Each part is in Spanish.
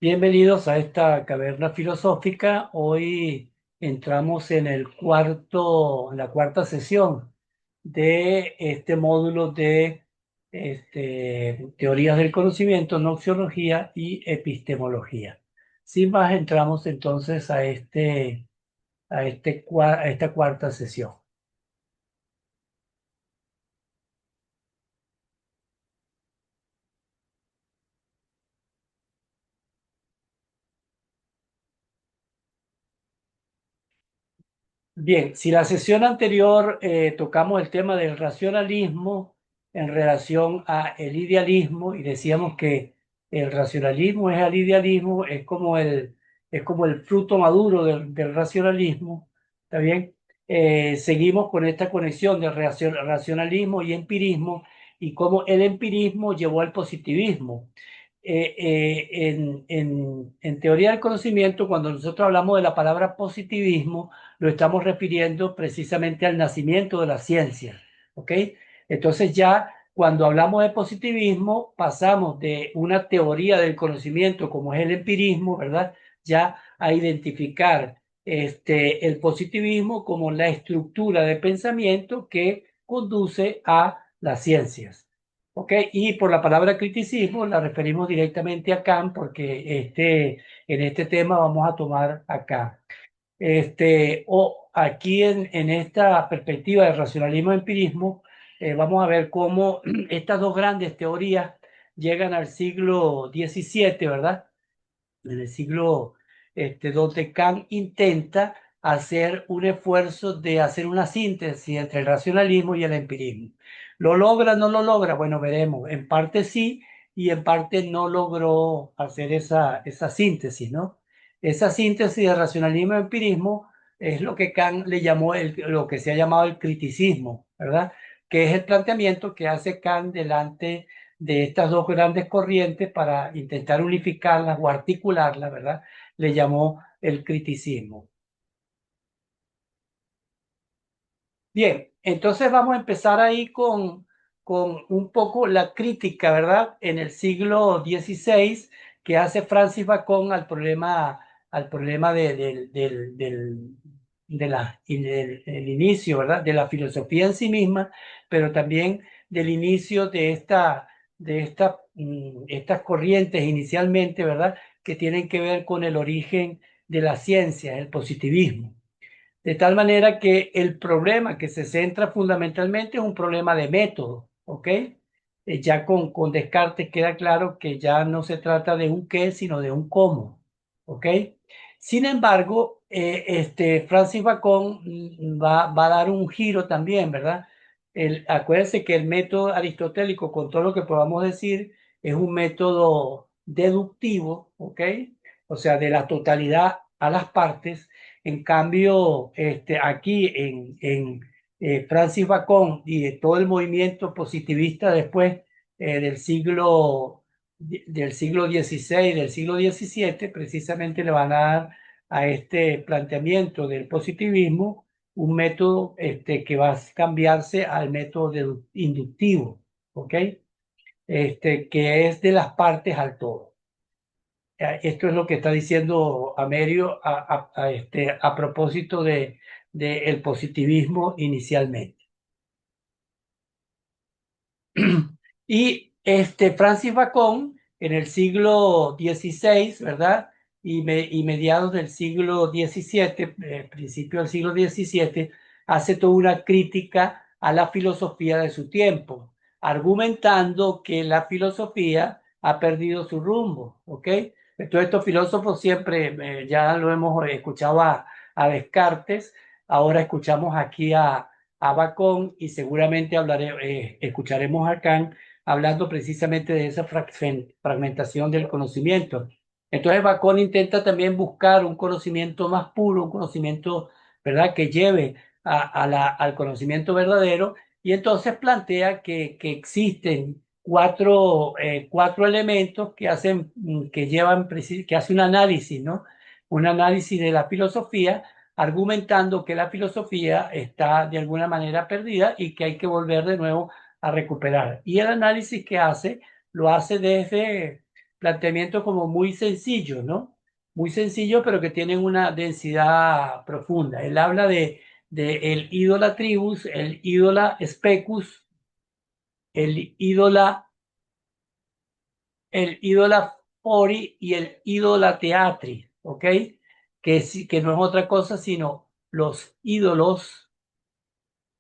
Bienvenidos a esta caverna filosófica. Hoy entramos en la cuarta sesión de este módulo de teorías del conocimiento, noxiología y epistemología. Sin más, entramos entonces a esta cuarta sesión. Bien, si la sesión anterior tocamos el tema del racionalismo en relación a el idealismo y decíamos que el racionalismo es el idealismo, es como el fruto maduro del racionalismo, ¿está bien? Seguimos con esta conexión de racionalismo y empirismo y cómo el empirismo llevó al positivismo. En teoría del conocimiento, cuando nosotros hablamos de la palabra positivismo, lo estamos refiriendo precisamente al nacimiento de la ciencia, ¿ok? Entonces ya cuando hablamos de positivismo, pasamos de una teoría del conocimiento como es el empirismo, ¿verdad? Ya a identificar el positivismo como la estructura de pensamiento que conduce a las ciencias. ¿Ok? Y por la palabra criticismo la referimos directamente a Kant porque en este tema vamos a tomar a Kant. O aquí en esta perspectiva de racionalismo y empirismo, vamos a ver cómo estas dos grandes teorías llegan al siglo XVII, ¿verdad? En el siglo donde Kant intenta hacer un esfuerzo de hacer una síntesis entre el racionalismo y el empirismo. ¿Lo logra o no lo logra? Bueno, veremos. En parte sí y en parte no logró hacer esa síntesis, ¿no? Esa síntesis de racionalismo y empirismo es lo que Kant le llamó lo que se ha llamado el criticismo, ¿verdad? Que es el planteamiento que hace Kant delante de estas dos grandes corrientes para intentar unificarlas o articularlas, ¿verdad? Le llamó el criticismo. Bien, entonces vamos a empezar ahí con un poco la crítica, ¿verdad? En el siglo XVI que hace Francis Bacon al problema del inicio, ¿verdad? De la filosofía en sí misma, pero también del inicio estas corrientes inicialmente, ¿verdad? Que tienen que ver con el origen de la ciencia, el positivismo. De tal manera que el problema que se centra fundamentalmente es un problema de método, ¿ok? Ya con Descartes queda claro que ya no se trata de un qué, sino de un cómo, ¿ok? Sin embargo, Francis Bacon va a dar un giro también, ¿verdad? Acuérdense que el método aristotélico, con todo lo que podamos decir, es un método deductivo, ¿ok? O sea, de la totalidad a las partes. En cambio, aquí Francis Bacon y de todo el movimiento positivista después del siglo XVI, del siglo XVII, precisamente le van a dar a este planteamiento del positivismo un método que va a cambiarse al método inductivo, ¿ok? Que es de las partes al todo. Esto es lo que está diciendo Amerio a propósito de el positivismo inicialmente. Y Francis Bacon en el siglo XVI, ¿verdad? Y mediados del siglo XVII, principio del siglo XVII, hace toda una crítica a la filosofía de su tiempo, argumentando que la filosofía ha perdido su rumbo, ¿ok? Entonces estos filósofos siempre, ya lo hemos escuchado a Descartes, ahora escuchamos aquí a Bacon y seguramente escucharemos a Kant hablando precisamente de esa fragmentación del conocimiento. Entonces Bacon intenta también buscar un conocimiento más puro, un conocimiento, ¿verdad?, que lleve al conocimiento verdadero y entonces plantea que existen cuatro elementos que hace un análisis, ¿no? Un análisis de la filosofía argumentando que la filosofía está de alguna manera perdida y que hay que volver de nuevo a recuperar. Y el análisis que hace lo hace desde planteamientos como muy sencillos, ¿no? Muy sencillos, pero que tienen una densidad profunda. Él habla de el ídola tribus, el ídola specus, el ídola, el ídola fori y el ídola teatri, ¿ok? Que no es otra cosa sino los ídolos.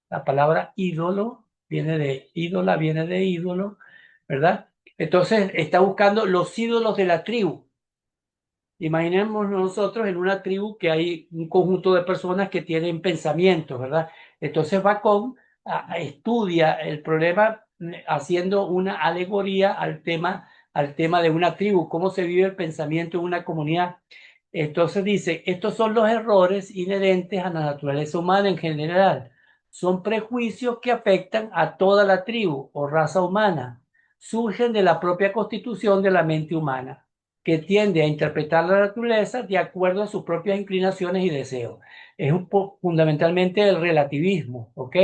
La palabra ídolo viene de ídolo, ¿verdad? Entonces está buscando los ídolos de la tribu. Imaginemos nosotros en una tribu que hay un conjunto de personas que tienen pensamientos, ¿verdad? Entonces Bacon estudia el problema haciendo una alegoría al tema de una tribu, cómo se vive el pensamiento en una comunidad. Entonces dice, estos son los errores inherentes a la naturaleza humana en general. Son prejuicios que afectan a toda la tribu o raza humana. Surgen de la propia constitución de la mente humana que tiende a interpretar la naturaleza de acuerdo a sus propias inclinaciones y deseos. Es fundamentalmente el relativismo, ¿ok?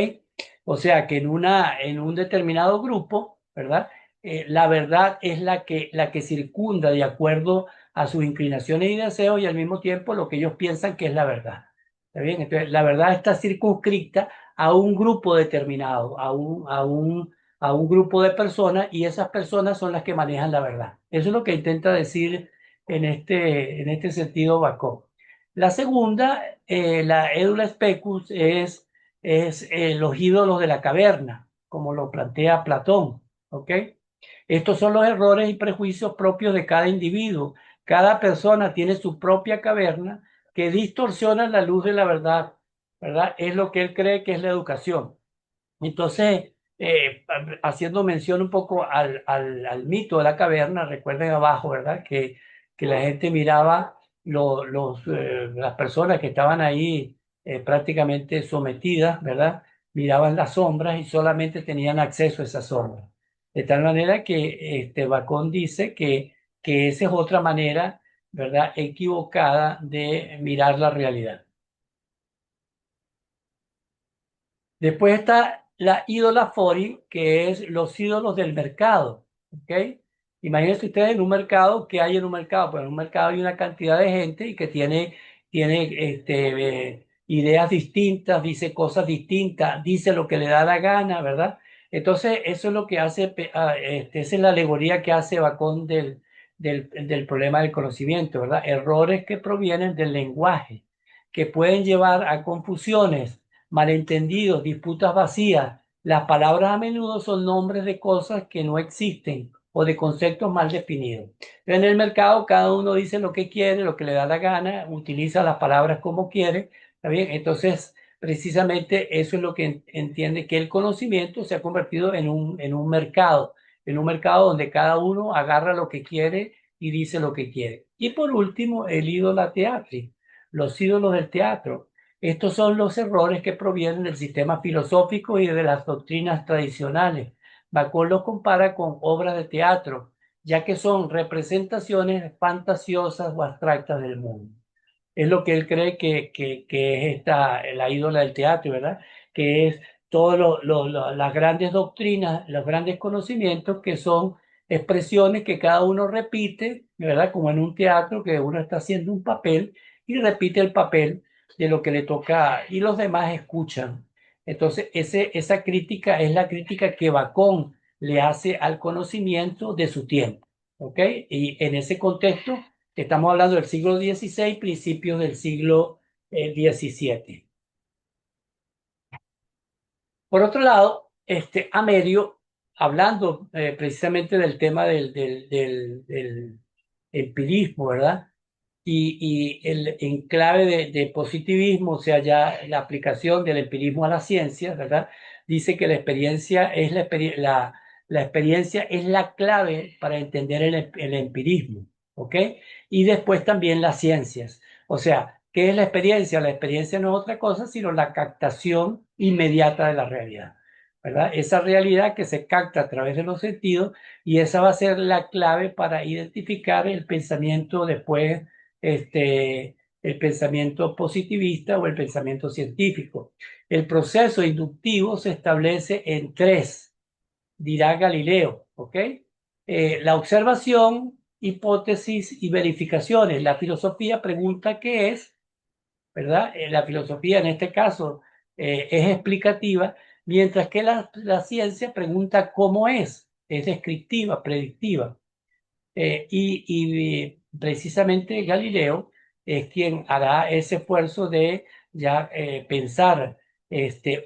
O sea que en un determinado grupo, ¿verdad? La verdad es la que circunda de acuerdo a sus inclinaciones y deseos y al mismo tiempo lo que ellos piensan que es la verdad. ¿Está bien? Entonces, la verdad está circunscrita a un grupo determinado, a un grupo de personas y esas personas son las que manejan la verdad. Eso es lo que intenta decir en este sentido Bacon. La segunda, la Edula Specus, es los ídolos de la caverna, como lo plantea Platón. ¿Ok? Estos son los errores y prejuicios propios de cada individuo. Cada persona tiene su propia caverna que distorsiona la luz de la verdad, ¿verdad? Es lo que él cree que es la educación. Entonces, haciendo mención un poco al mito de la caverna, recuerden abajo, ¿verdad? Que la gente miraba las personas que estaban ahí prácticamente sometidas, ¿verdad? Miraban las sombras y solamente tenían acceso a esas sombras. De tal manera que Bacón dice que esa es otra manera, ¿verdad? Equivocada de mirar la realidad. Después está la ídola fori, que es los ídolos del mercado. ¿Ok? Imagínense ustedes en un mercado, ¿qué hay en un mercado? Pues en un mercado hay una cantidad de gente y que tiene ideas distintas, dice cosas distintas, dice lo que le da la gana, ¿verdad? Entonces, eso es lo que hace, esa es la alegoría que hace Bacón del problema del conocimiento, ¿verdad? Errores que provienen del lenguaje, que pueden llevar a confusiones, malentendidos, disputas vacías. Las palabras a menudo son nombres de cosas que no existen o de conceptos mal definidos. Pero en el mercado cada uno dice lo que quiere, lo que le da la gana, utiliza las palabras como quiere. ¿Está bien? Entonces, precisamente eso es lo que entiende que el conocimiento se ha convertido en un mercado donde cada uno agarra lo que quiere y dice lo que quiere. Y por último, el ídolo teatri, los ídolos del teatro. Estos son los errores que provienen del sistema filosófico y de las doctrinas tradicionales. Bacon los compara con obras de teatro, ya que son representaciones fantasiosas o abstractas del mundo. Es lo que él cree que es la ídola del teatro, ¿verdad? Que es todas las grandes doctrinas, los grandes conocimientos que son expresiones que cada uno repite, ¿verdad? Como en un teatro que uno está haciendo un papel y repite el papel de lo que le toca y los demás escuchan. Entonces, esa crítica es la crítica que Bacón le hace al conocimiento de su tiempo, ¿ok? Y en ese contexto estamos hablando del siglo XVI, principios del siglo XVII. Por otro lado, Amerio, hablando precisamente del tema del empirismo, ¿verdad? Y el enclave de positivismo, o sea, ya la aplicación del empirismo a la ciencia, ¿verdad? Dice que la experiencia es la experiencia es la clave para entender el empirismo, ¿ok? Y después también las ciencias. O sea, ¿qué es la experiencia? La experiencia no es otra cosa, sino la captación inmediata de la realidad, ¿verdad? Esa realidad que se capta a través de los sentidos y esa va a ser la clave para identificar el pensamiento después el pensamiento positivista o el pensamiento científico. El proceso inductivo se establece en tres, dirá Galileo, ¿ok? La observación, hipótesis y verificaciones. La filosofía pregunta qué es, ¿verdad? La filosofía en este caso es explicativa, mientras que la ciencia pregunta cómo es descriptiva, predictiva. Precisamente Galileo es quien hará ese esfuerzo de ya pensar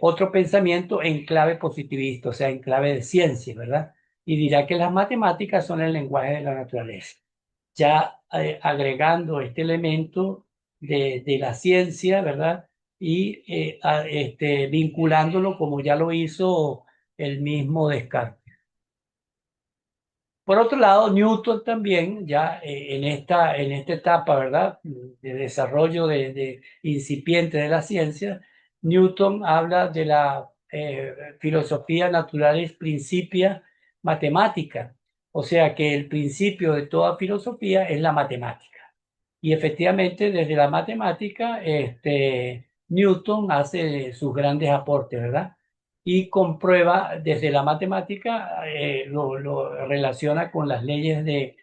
otro pensamiento en clave positivista, o sea, en clave de ciencia, ¿verdad? Y dirá que las matemáticas son el lenguaje de la naturaleza. Ya agregando este elemento de la ciencia, ¿verdad? Y vinculándolo como ya lo hizo el mismo Descartes. Por otro lado, Newton también, ya en esta etapa, ¿verdad?, de desarrollo de incipiente de la ciencia, Newton habla de la filosofía naturalis principia matemática, o sea que el principio de toda filosofía es la matemática. Y efectivamente, desde la matemática, Newton hace sus grandes aportes, ¿verdad? Y comprueba desde la matemática, lo relaciona con las leyes de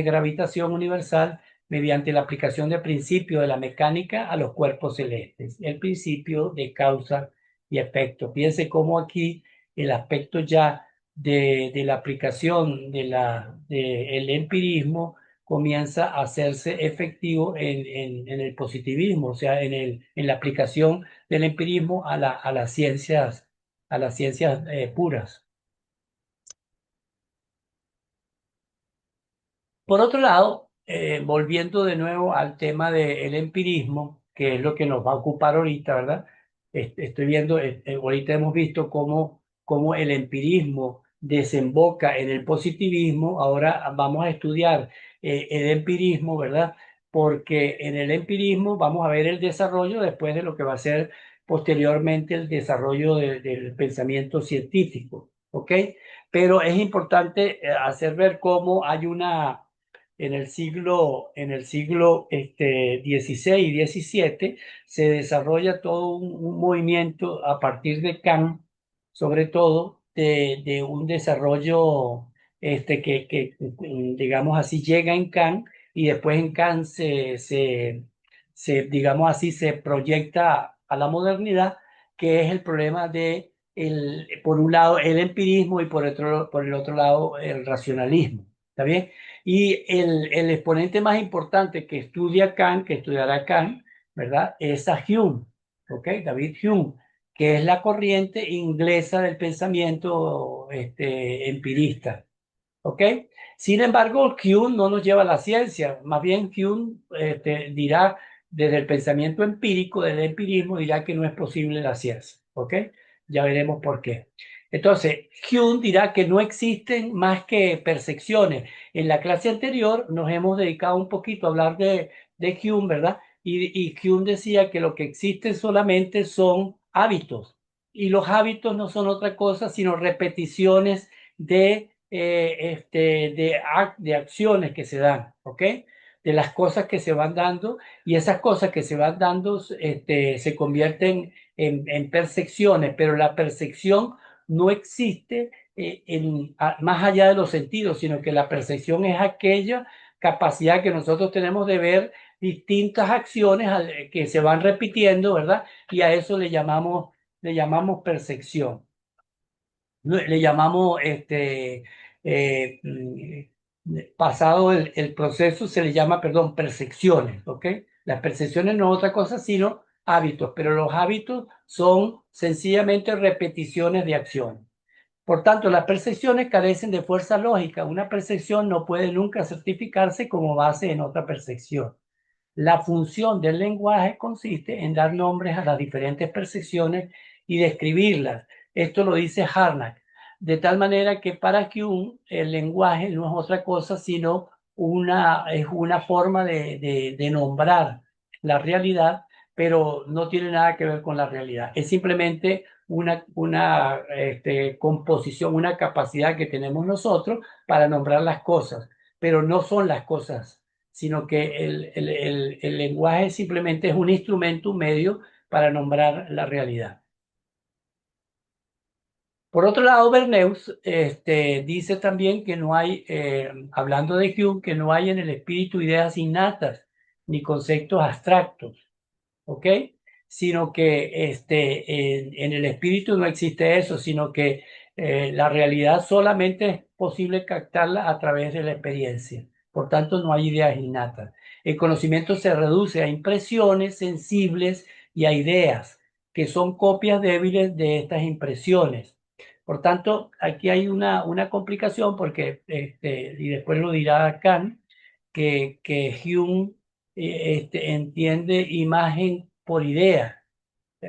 gravitación universal mediante la aplicación del principio de la mecánica a los cuerpos celestes, el principio de causa y efecto. Piense cómo aquí el aspecto ya de la aplicación del empirismo comienza a hacerse efectivo en el positivismo, o sea, en la aplicación del empirismo a las ciencias puras. Por otro lado, volviendo de nuevo al tema del empirismo, que es lo que nos va a ocupar ahorita, ¿verdad? Estoy viendo, ahorita hemos visto cómo el empirismo desemboca en el positivismo. Ahora vamos a estudiar el empirismo, ¿verdad? Porque en el empirismo vamos a ver el desarrollo después de lo que va a ser posteriormente el desarrollo del pensamiento científico, ¿ok? Pero es importante hacer ver cómo hay en el siglo 16 y 17 se desarrolla todo un movimiento a partir de Kant, sobre todo de un desarrollo digamos así, llega en Kant y después en Kant digamos así, se proyecta a la modernidad, que es el problema por un lado, el empirismo y por el otro lado, el racionalismo. ¿Está bien? Y el exponente más importante que estudia Kant, que estudiará Kant, ¿verdad? Es a Hume, ¿ok? David Hume, que es la corriente inglesa del pensamiento empirista, ¿ok? Sin embargo, Hume no nos lleva a la ciencia, más bien Hume dirá desde el pensamiento empírico, del empirismo, dirá que no es posible la ciencia, ¿ok? Ya veremos por qué. Entonces, Hume dirá que no existen más que percepciones. En la clase anterior nos hemos dedicado un poquito a hablar de Hume, ¿verdad? Y Hume decía que lo que existe solamente son hábitos. Y los hábitos no son otra cosa sino repeticiones de acciones que se dan, ¿ok? De las cosas que se van dando, y esas cosas que se van dando se convierten en percepciones, pero la percepción no existe más allá de los sentidos, sino que la percepción es aquella capacidad que nosotros tenemos de ver distintas acciones que se van repitiendo, ¿verdad? Y a eso le llamamos percepción. Le llamamos pasado el proceso, se le llama, perdón, percepciones, ¿ok? Las percepciones no es otra cosa sino hábitos, pero los hábitos son sencillamente repeticiones de acciones. Por tanto, las percepciones carecen de fuerza lógica. Una percepción no puede nunca certificarse como base en otra percepción. La función del lenguaje consiste en dar nombres a las diferentes percepciones y describirlas. Esto lo dice Harnack. De tal manera que para Hume el lenguaje no es otra cosa sino es una forma de nombrar la realidad, pero no tiene nada que ver con la realidad. Es simplemente una composición, una capacidad que tenemos nosotros para nombrar las cosas, pero no son las cosas, sino que el lenguaje simplemente es un instrumento, un medio para nombrar la realidad. Por otro lado, Bernays dice también que no hay, hablando de Hume, que no hay en el espíritu ideas innatas ni conceptos abstractos, ¿ok? Sino que en el espíritu no existe eso, sino que la realidad solamente es posible captarla a través de la experiencia. Por tanto, no hay ideas innatas. El conocimiento se reduce a impresiones sensibles y a ideas, que son copias débiles de estas impresiones. Por tanto, aquí hay una complicación porque, y después lo dirá Kant, que Hume entiende imagen por idea,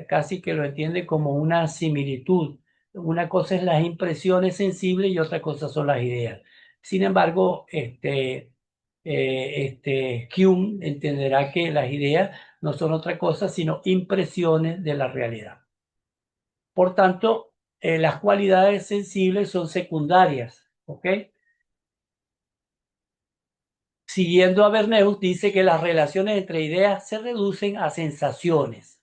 casi que lo entiende como una similitud. Una cosa es las impresiones sensibles y otra cosa son las ideas. Sin embargo, Hume entenderá que las ideas no son otra cosa sino impresiones de la realidad. Por tanto, las cualidades sensibles son secundarias, ¿ok? Siguiendo a Bernays, dice que las relaciones entre ideas se reducen a sensaciones.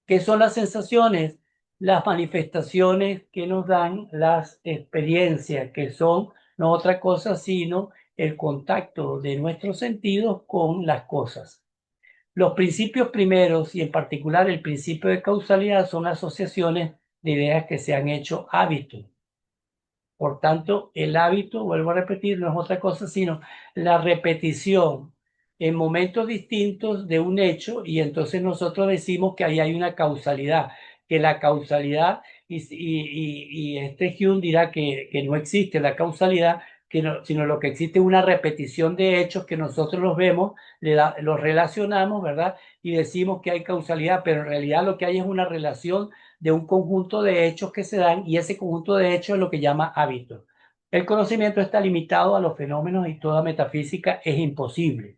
¿Qué son las sensaciones? Las manifestaciones que nos dan las experiencias, que son no otra cosa sino el contacto de nuestros sentidos con las cosas. Los principios primeros y en particular el principio de causalidad son asociaciones de ideas que se han hecho hábitos. Por tanto, el hábito, vuelvo a repetir, no es otra cosa sino la repetición en momentos distintos de un hecho y entonces nosotros decimos que ahí hay una causalidad, que la causalidad, y este Hume dirá que no existe la causalidad, sino lo que existe es una repetición de hechos que nosotros los vemos, los relacionamos, ¿verdad? Y decimos que hay causalidad, pero en realidad lo que hay es una relación de un conjunto de hechos que se dan y ese conjunto de hechos es lo que llama hábito. El conocimiento está limitado a los fenómenos y toda metafísica es imposible.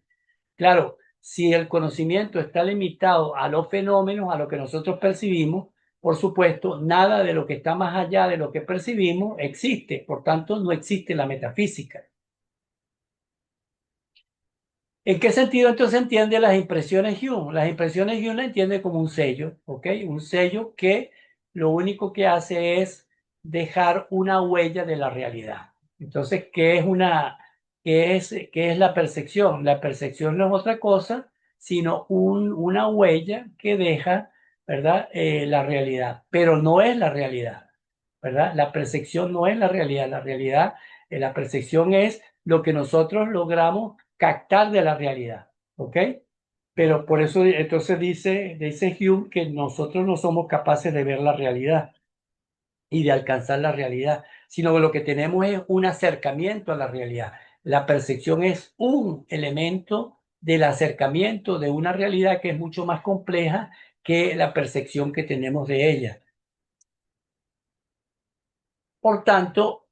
Claro, si el conocimiento está limitado a los fenómenos, a lo que nosotros percibimos, por supuesto, nada de lo que está más allá de lo que percibimos existe. Por tanto, no existe la metafísica. ¿En qué sentido entonces entiende las impresiones Hume? Las impresiones Hume las entiende como un sello, ¿ok? Un sello que lo único que hace es dejar una huella de la realidad. Entonces, qué es la percepción? La percepción no es otra cosa, sino una huella que deja, ¿verdad? La realidad, pero no es la realidad, ¿verdad? La percepción no es la realidad, la percepción es lo que nosotros logramos captar de la realidad, ¿ok? Pero por eso entonces dice Hume que nosotros no somos capaces de ver la realidad y de alcanzar la realidad, sino que lo que tenemos es un acercamiento a la realidad. La percepción es un elemento del acercamiento de una realidad que es mucho más compleja que la percepción que tenemos de ella. Por tanto,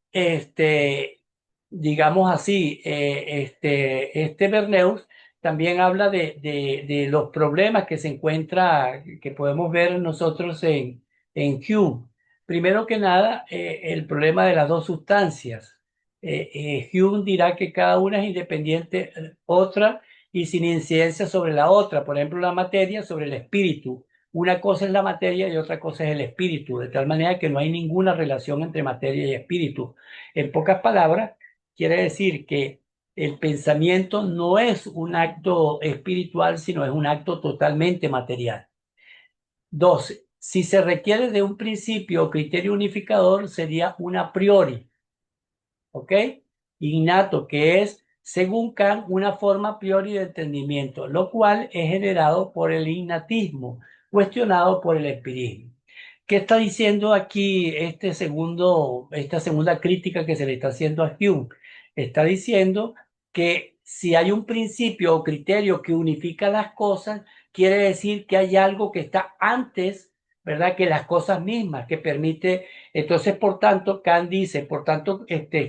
digamos así, este Bernays también habla de los problemas que se encuentra, que podemos ver nosotros en Hume. Primero que nada, el problema de las dos sustancias. Hume dirá que cada una es independiente otra y sin incidencia sobre la otra. Por ejemplo, la materia sobre el espíritu. Una cosa es la materia y otra cosa es el espíritu, de tal manera que no hay ninguna relación entre materia y espíritu. En pocas palabras, quiere decir que el pensamiento no es un acto espiritual, sino es un acto totalmente material. Dos, si se requiere de un principio o criterio unificador, sería un a priori, ¿ok? Innato, que es, según Kant, una forma a priori de entendimiento, lo cual es generado por el innatismo, cuestionado por el empirismo. ¿Qué está diciendo aquí esta segunda crítica que se le está haciendo a Hume? Está diciendo que si hay un principio o criterio que unifica las cosas, quiere decir que hay algo que está antes, ¿verdad? Que las cosas mismas, que permite. Entonces, por tanto, Kant dice, por tanto,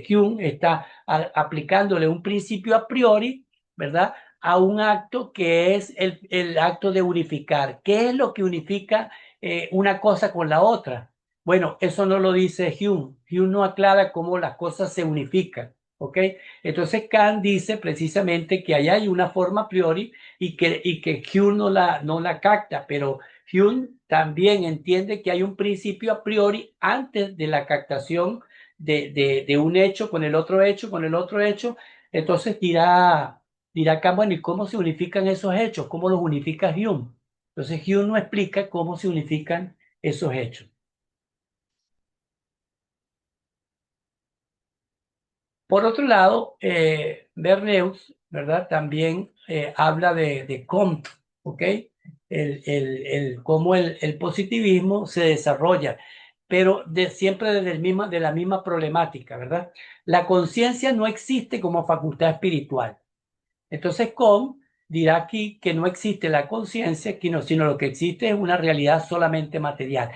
Hume está aplicándole un principio a priori, ¿verdad? A un acto que es el acto de unificar. ¿Qué es lo que unifica una cosa con la otra? Bueno, eso no lo dice Hume. Hume no aclara cómo las cosas se unifican. ¿Ok? Entonces Kant dice precisamente que allá hay una forma a priori y que Hume no la capta, pero Hume también entiende que hay un principio a priori antes de la captación de un hecho con el otro hecho, con el otro hecho. Entonces dirá Kant, bueno, ¿y cómo se unifican esos hechos? ¿Cómo los unifica Hume? Entonces Hume no explica cómo se unifican esos hechos. Por otro lado, Bernays, ¿verdad? También habla de Comte, ¿ok? Cómo el positivismo se desarrolla, pero siempre desde de la misma problemática, ¿verdad? La conciencia no existe como facultad espiritual. Entonces, Comte dirá aquí que no existe la conciencia, sino lo que existe es una realidad solamente material.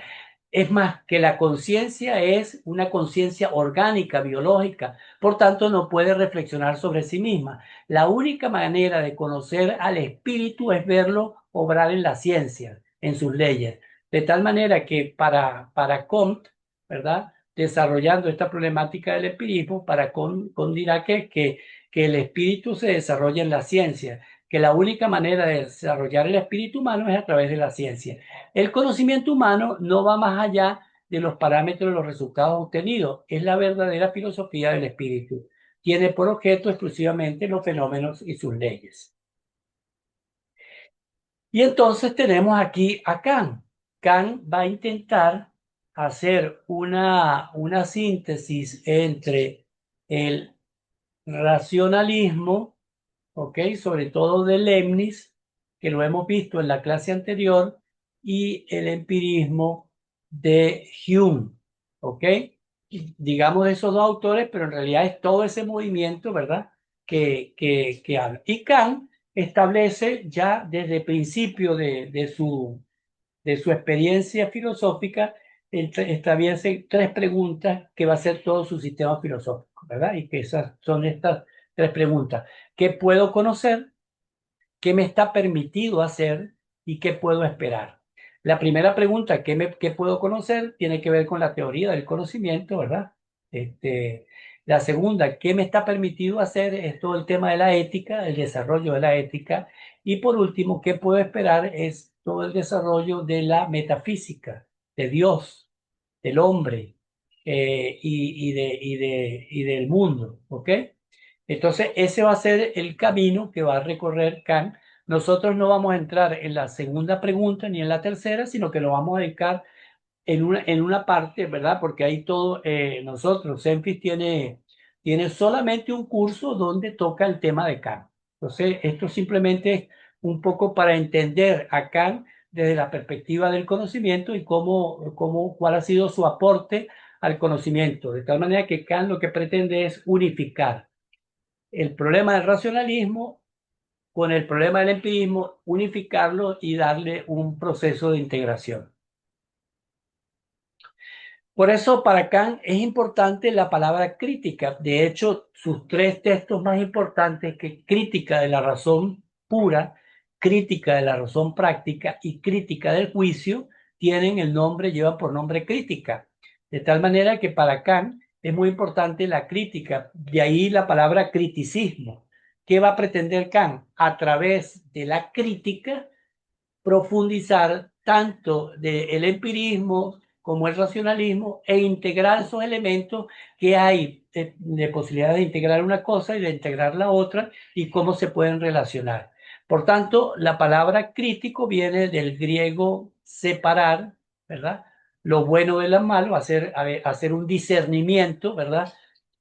Es más, que la conciencia es una conciencia orgánica, biológica, por tanto no puede reflexionar sobre sí misma. La única manera de conocer al espíritu es verlo obrar en la ciencia, en sus leyes. De tal manera que para Comte, ¿verdad? Desarrollando esta problemática del empirismo, para Comte dirá que el espíritu se desarrolla en la ciencia, que la única manera de desarrollar el espíritu humano es a través de la ciencia. El conocimiento humano no va más allá de los parámetros de los resultados obtenidos. Es la verdadera filosofía del espíritu. Tiene por objeto exclusivamente los fenómenos y sus leyes. Y entonces tenemos aquí a Kant. Kant va a intentar hacer una síntesis entre el racionalismo, ¿ok? Sobre todo de Leibniz, que lo hemos visto en la clase anterior, y el empirismo de Hume, ¿ok? Digamos de esos dos autores, pero en realidad es todo ese movimiento, ¿verdad? Que habla. Y Kant establece ya desde el principio de su experiencia filosófica, establece tres preguntas que va a ser todo su sistema filosófico, ¿verdad? Y que esas son estas tres preguntas. ¿Qué puedo conocer? ¿Qué me está permitido hacer? ¿Y qué puedo esperar? La primera pregunta, ¿qué puedo conocer? Tiene que ver con la teoría del conocimiento, ¿verdad? La segunda, ¿qué me está permitido hacer? Es todo el tema de la ética, el desarrollo de la ética. Y por último, ¿qué puedo esperar? Es todo el desarrollo de la metafísica, de Dios, del hombre y del mundo, ¿ok? Entonces, ese va a ser el camino que va a recorrer Kant. Nosotros no vamos a entrar en la segunda pregunta ni en la tercera, sino que lo vamos a dedicar en una parte, ¿verdad? Porque ahí todo, nosotros, Senfis tiene solamente un curso donde toca el tema de Kant. Entonces, esto simplemente es un poco para entender a Kant desde la perspectiva del conocimiento y cuál ha sido su aporte al conocimiento. De tal manera que Kant lo que pretende es unificar el problema del racionalismo con el problema del empirismo, unificarlo y darle un proceso de integración. Por eso para Kant es importante la palabra crítica. De hecho, sus tres textos más importantes, que crítica de la razón pura, crítica de la razón práctica y crítica del juicio, tienen el nombre, llevan por nombre crítica. De tal manera que para Kant es muy importante la crítica. De ahí la palabra criticismo. ¿Qué va a pretender Kant? A través de la crítica profundizar tanto del empirismo como el racionalismo e integrar esos elementos que hay de posibilidad de integrar una cosa y de integrar la otra y cómo se pueden relacionar. Por tanto, la palabra crítico viene del griego separar, ¿verdad? Lo bueno de lo malo, hacer un discernimiento, ¿verdad?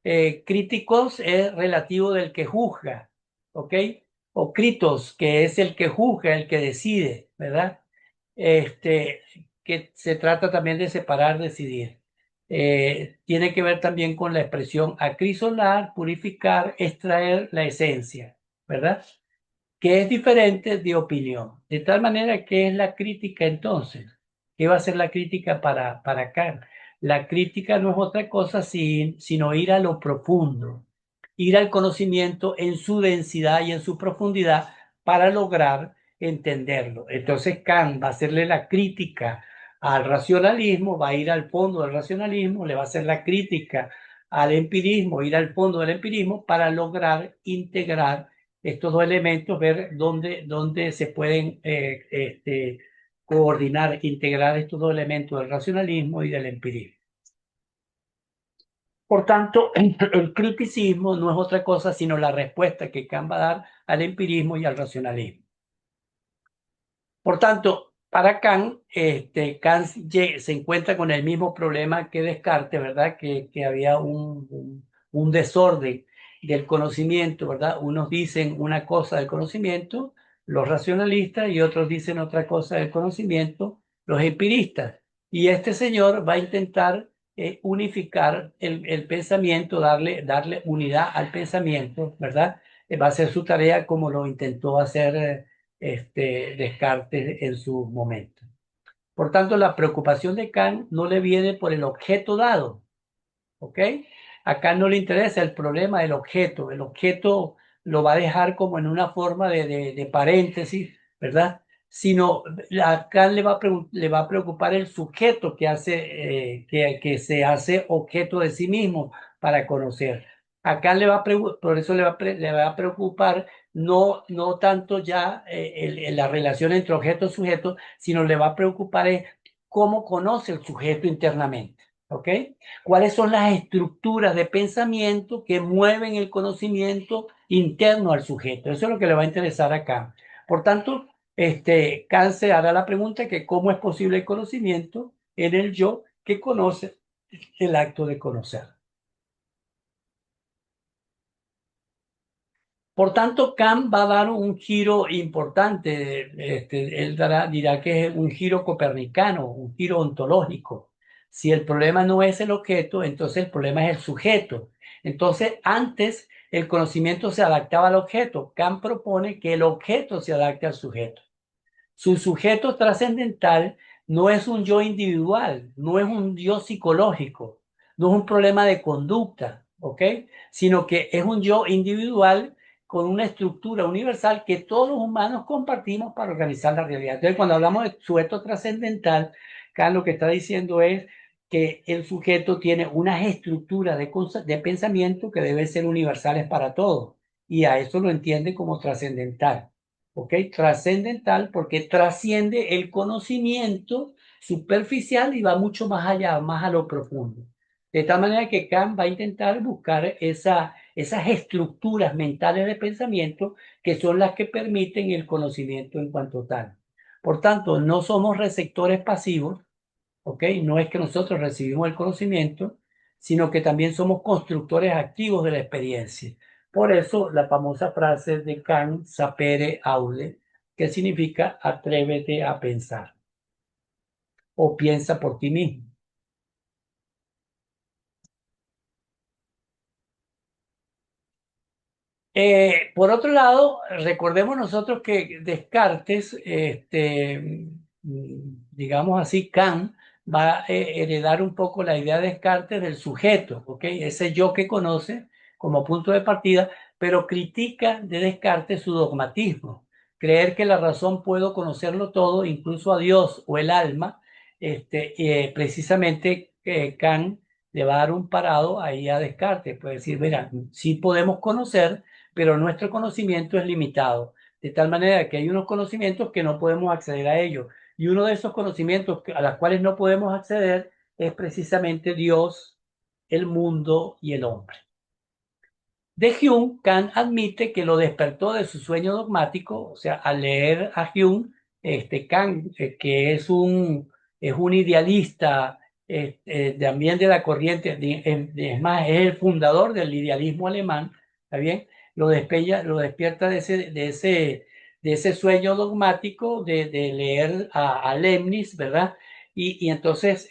Críticos es relativo del que juzga, ¿ok? O Kritos, que es el que juzga, el que decide, ¿verdad? Este, que se trata también de separar, decidir. Tiene que ver también con la expresión acrisolar, purificar, extraer la esencia, ¿verdad? Que es diferente de opinión. De tal manera que es la crítica entonces. ¿Qué va a ser la crítica para Kant? La crítica no es otra cosa sino ir a lo profundo, ir al conocimiento en su densidad y en su profundidad para lograr entenderlo. Entonces Kant va a hacerle la crítica al racionalismo, va a ir al fondo del racionalismo, le va a hacer la crítica al empirismo, ir al fondo del empirismo para lograr integrar estos dos elementos, ver dónde se pueden coordinar, integrar estos dos elementos del racionalismo y del empirismo. Por tanto, el criticismo no es otra cosa sino la respuesta que Kant va a dar al empirismo y al racionalismo. Por tanto, para Kant, Kant se encuentra con el mismo problema que Descartes, ¿verdad? Que había un desorden del conocimiento, ¿verdad? Unos dicen una cosa del conocimiento, los racionalistas, y otros dicen otra cosa del conocimiento, los empiristas. Y este señor va a intentar unificar el pensamiento, darle unidad al pensamiento, ¿verdad? Va a ser su tarea como lo intentó hacer Descartes en su momento. Por tanto, la preocupación de Kant no le viene por el objeto dado, ¿ok? A Kant no le interesa el problema del objeto. El objeto lo va a dejar como en una forma de paréntesis, ¿verdad? Sino a Kant le va a preocupar el sujeto que que se hace objeto de sí mismo para conocer. A Kant por eso le va a preocupar no tanto ya la relación entre objeto y sujeto, sino le va a preocupar es cómo conoce el sujeto internamente, ¿ok? ¿Cuáles son las estructuras de pensamiento que mueven el conocimiento interno al sujeto? Eso es lo que le va a interesar acá. Por tanto, Kant se hará la pregunta que cómo es posible el conocimiento en el yo que conoce el acto de conocer. Por tanto, Kant va a dar un giro importante. Él dirá que es un giro copernicano, un giro ontológico. Si el problema no es el objeto, entonces el problema es el sujeto. Entonces, antes el conocimiento se adaptaba al objeto. Kant propone que el objeto se adapte al sujeto. Su sujeto trascendental no es un yo individual, no es un yo psicológico, no es un problema de conducta, ¿ok? Sino que es un yo individual con una estructura universal que todos los humanos compartimos para organizar la realidad. Entonces, cuando hablamos de sujeto trascendental, Kant lo que está diciendo es que el sujeto tiene unas estructuras de pensamiento que deben ser universales para todos, y a eso lo entiende como trascendental. ¿Ok? Trascendental porque trasciende el conocimiento superficial y va mucho más allá, más a lo profundo. De tal manera que Kant va a intentar buscar esas estructuras mentales de pensamiento que son las que permiten el conocimiento en cuanto tal. Por tanto, no somos receptores pasivos, ¿ok? No es que nosotros recibimos el conocimiento, sino que también somos constructores activos de la experiencia. Por eso la famosa frase de Kant, sapere aude, que significa atrévete a pensar o piensa por ti mismo. Por otro lado, recordemos nosotros que Descartes, digamos así, Kant va a heredar un poco la idea de Descartes del sujeto, ¿ok? Ese yo que conoce como punto de partida, pero critica de Descartes su dogmatismo. Creer que la razón puedo conocerlo todo, incluso a Dios o el alma, precisamente Kant le va a dar un parado ahí a Descartes, puede decir, mira, sí podemos conocer, pero nuestro conocimiento es limitado, de tal manera que hay unos conocimientos que no podemos acceder a ellos. Y uno de esos conocimientos a los cuales no podemos acceder es precisamente Dios, el mundo y el hombre. De Hume, Kant admite que lo despertó de su sueño dogmático, o sea, al leer a Hume, Kant, que es un idealista también de la corriente, es más, es el fundador del idealismo alemán, ¿está bien? Lo despierta de ese sueño dogmático de leer a Leibniz, ¿verdad? Y entonces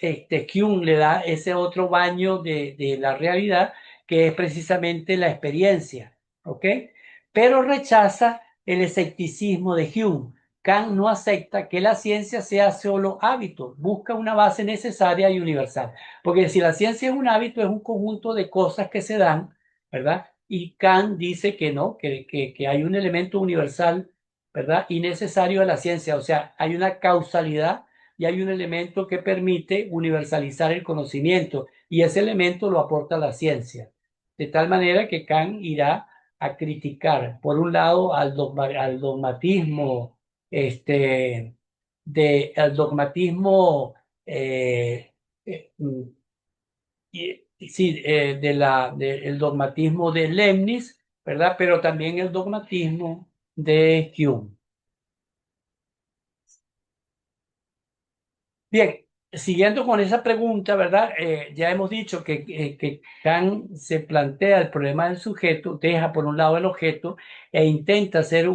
Hume le da ese otro baño de la realidad que es precisamente la experiencia, ¿ok? Pero rechaza el escepticismo de Hume. Kant no acepta que la ciencia sea solo hábito, busca una base necesaria y universal. Porque si la ciencia es un hábito, es un conjunto de cosas que se dan, ¿verdad? Y Kant dice que no, que hay un elemento universal, ¿verdad? Y necesario de la ciencia, o sea, hay una causalidad y hay un elemento que permite universalizar el conocimiento, y ese elemento lo aporta la ciencia. De tal manera que Kant irá a criticar, por un lado, al dogmatismo este, del dogmatismo, eh, mm, sí, del dogmatismo de Leibniz, ¿verdad? Pero también el dogmatismo de Hume. Bien, siguiendo con esa pregunta, ¿verdad? Ya hemos dicho que Kant se plantea el problema del sujeto, deja por un lado el objeto e intenta hacer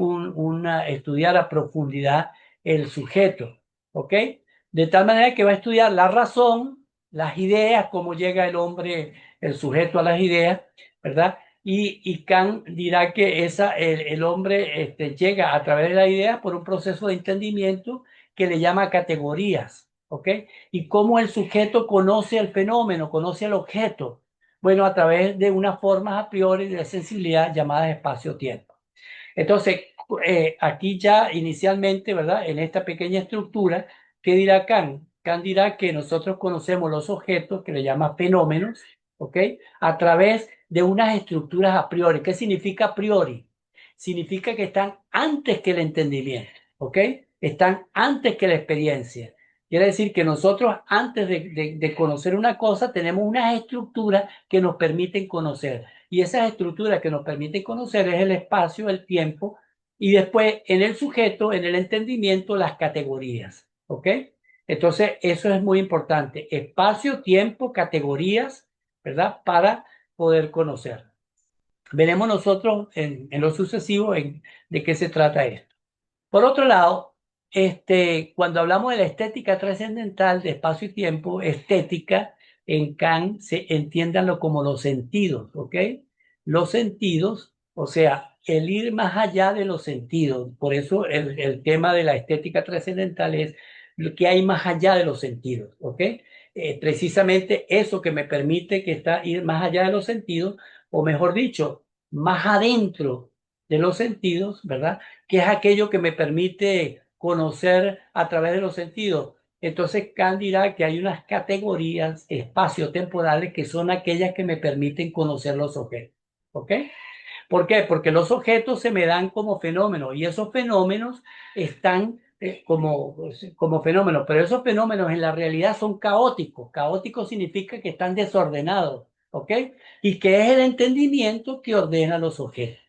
estudiar a profundidad el sujeto, ¿ok? De tal manera que va a estudiar la razón, las ideas, cómo llega el hombre, el sujeto a las ideas, ¿verdad? Y Kant dirá que el hombre llega a través de las ideas por un proceso de entendimiento que le llama categorías. ¿Ok? Y cómo el sujeto conoce el fenómeno, conoce el objeto. Bueno, a través de unas formas a priori de la sensibilidad llamadas espacio-tiempo. Entonces, aquí ya inicialmente, ¿verdad? En esta pequeña estructura, ¿qué dirá Kant? Kant dirá que nosotros conocemos los objetos, que le llama fenómenos, ¿ok? A través de unas estructuras a priori. ¿Qué significa a priori? Significa que están antes que el entendimiento, ¿ok? Están antes que la experiencia. Quiere decir que nosotros, antes de conocer una cosa, tenemos unas estructuras que nos permiten conocer. Y esas estructuras que nos permiten conocer es el espacio, el tiempo, y después en el sujeto, en el entendimiento, las categorías. ¿Ok? Entonces, eso es muy importante. Espacio, tiempo, categorías, ¿verdad? Para poder conocer. Veremos nosotros en lo sucesivo de qué se trata esto. Por otro lado, cuando hablamos de la estética trascendental de espacio y tiempo, estética en Kant se entiéndanlo como los sentidos, ¿ok? Los sentidos, o sea, el ir más allá de los sentidos. Por eso el tema de la estética trascendental es lo que hay más allá de los sentidos, ¿ok? Precisamente eso que me permite que está ir más allá de los sentidos, o mejor dicho, más adentro de los sentidos, ¿verdad? Que es aquello que me permite conocer a través de los sentidos. Entonces, Kant dirá que hay unas categorías espaciotemporales que son aquellas que me permiten conocer los objetos. ¿Ok? ¿Por qué? Porque los objetos se me dan como fenómenos y esos fenómenos están como fenómenos, pero esos fenómenos en la realidad son caóticos. Caótico significa que están desordenados. ¿Ok? Y que es el entendimiento que ordena los objetos.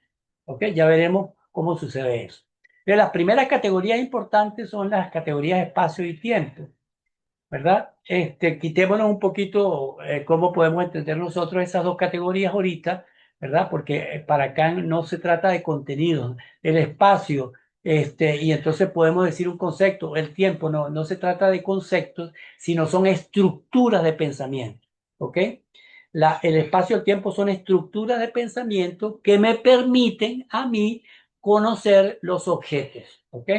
¿Ok? Ya veremos cómo sucede eso. Pero las primeras categorías importantes son las categorías espacio y tiempo, ¿verdad? Quitémonos un poquito cómo podemos entender nosotros esas dos categorías ahorita, ¿verdad? Porque para Kant no se trata de contenido, el espacio, y entonces podemos decir un concepto, el tiempo, no se trata de conceptos, sino son estructuras de pensamiento, ¿ok? El espacio y el tiempo son estructuras de pensamiento que me permiten a mí conocer los objetos, ¿ok?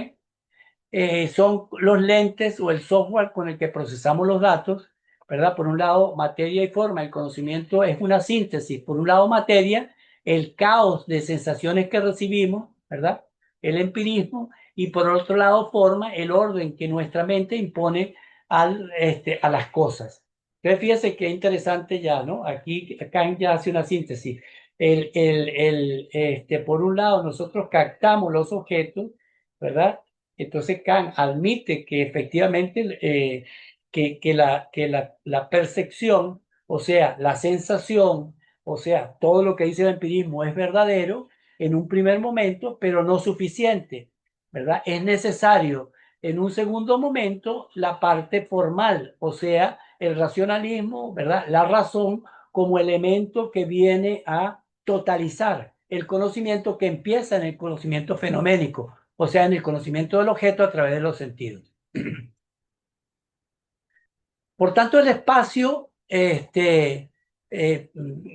Son los lentes o el software con el que procesamos los datos, ¿verdad? Por un lado, materia y forma. El conocimiento es una síntesis. Por un lado, materia, el caos de sensaciones que recibimos, ¿verdad? El empirismo. Y por otro lado, forma, el orden que nuestra mente impone a las cosas. Entonces, fíjese qué interesante ya, ¿no? Aquí Kant ya hace una síntesis. Por un lado, nosotros captamos los objetos, ¿verdad? Entonces Kant admite que efectivamente la percepción, o sea, la sensación, o sea, todo lo que dice el empirismo es verdadero en un primer momento, pero no suficiente, ¿verdad? Es necesario en un segundo momento la parte formal, o sea, el racionalismo, ¿verdad? La razón como elemento que viene a totalizar el conocimiento que empieza en el conocimiento fenoménico, o sea, en el conocimiento del objeto a través de los sentidos. Por tanto, el espacio,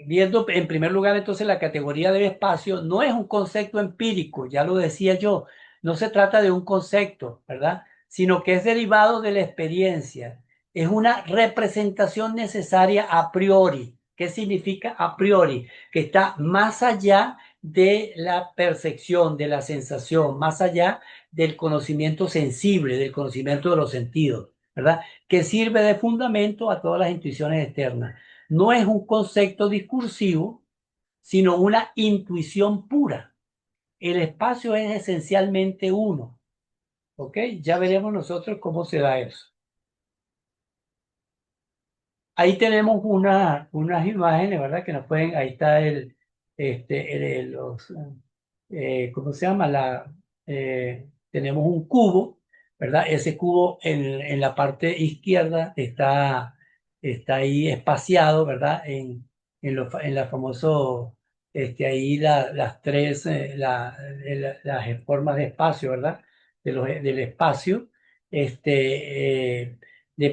viendo en primer lugar entonces la categoría del espacio, no es un concepto empírico, ya lo decía yo, no se trata de un concepto, ¿verdad? Sino que es derivado de la experiencia, es una representación necesaria a priori. ¿Qué significa a priori? Que está más allá de la percepción, de la sensación, más allá del conocimiento sensible, del conocimiento de los sentidos, ¿verdad? Que sirve de fundamento a todas las intuiciones externas. No es un concepto discursivo, sino una intuición pura. El espacio es esencialmente uno, ¿Ok? Ya veremos nosotros cómo se da eso. Ahí tenemos unas imágenes, ¿verdad? Que nos pueden, ahí está ¿cómo se llama? Tenemos un cubo, ¿verdad? Ese cubo en la parte izquierda está ahí espaciado, ¿verdad? En la famoso, ahí las tres, las formas de espacio, ¿verdad? Del espacio, de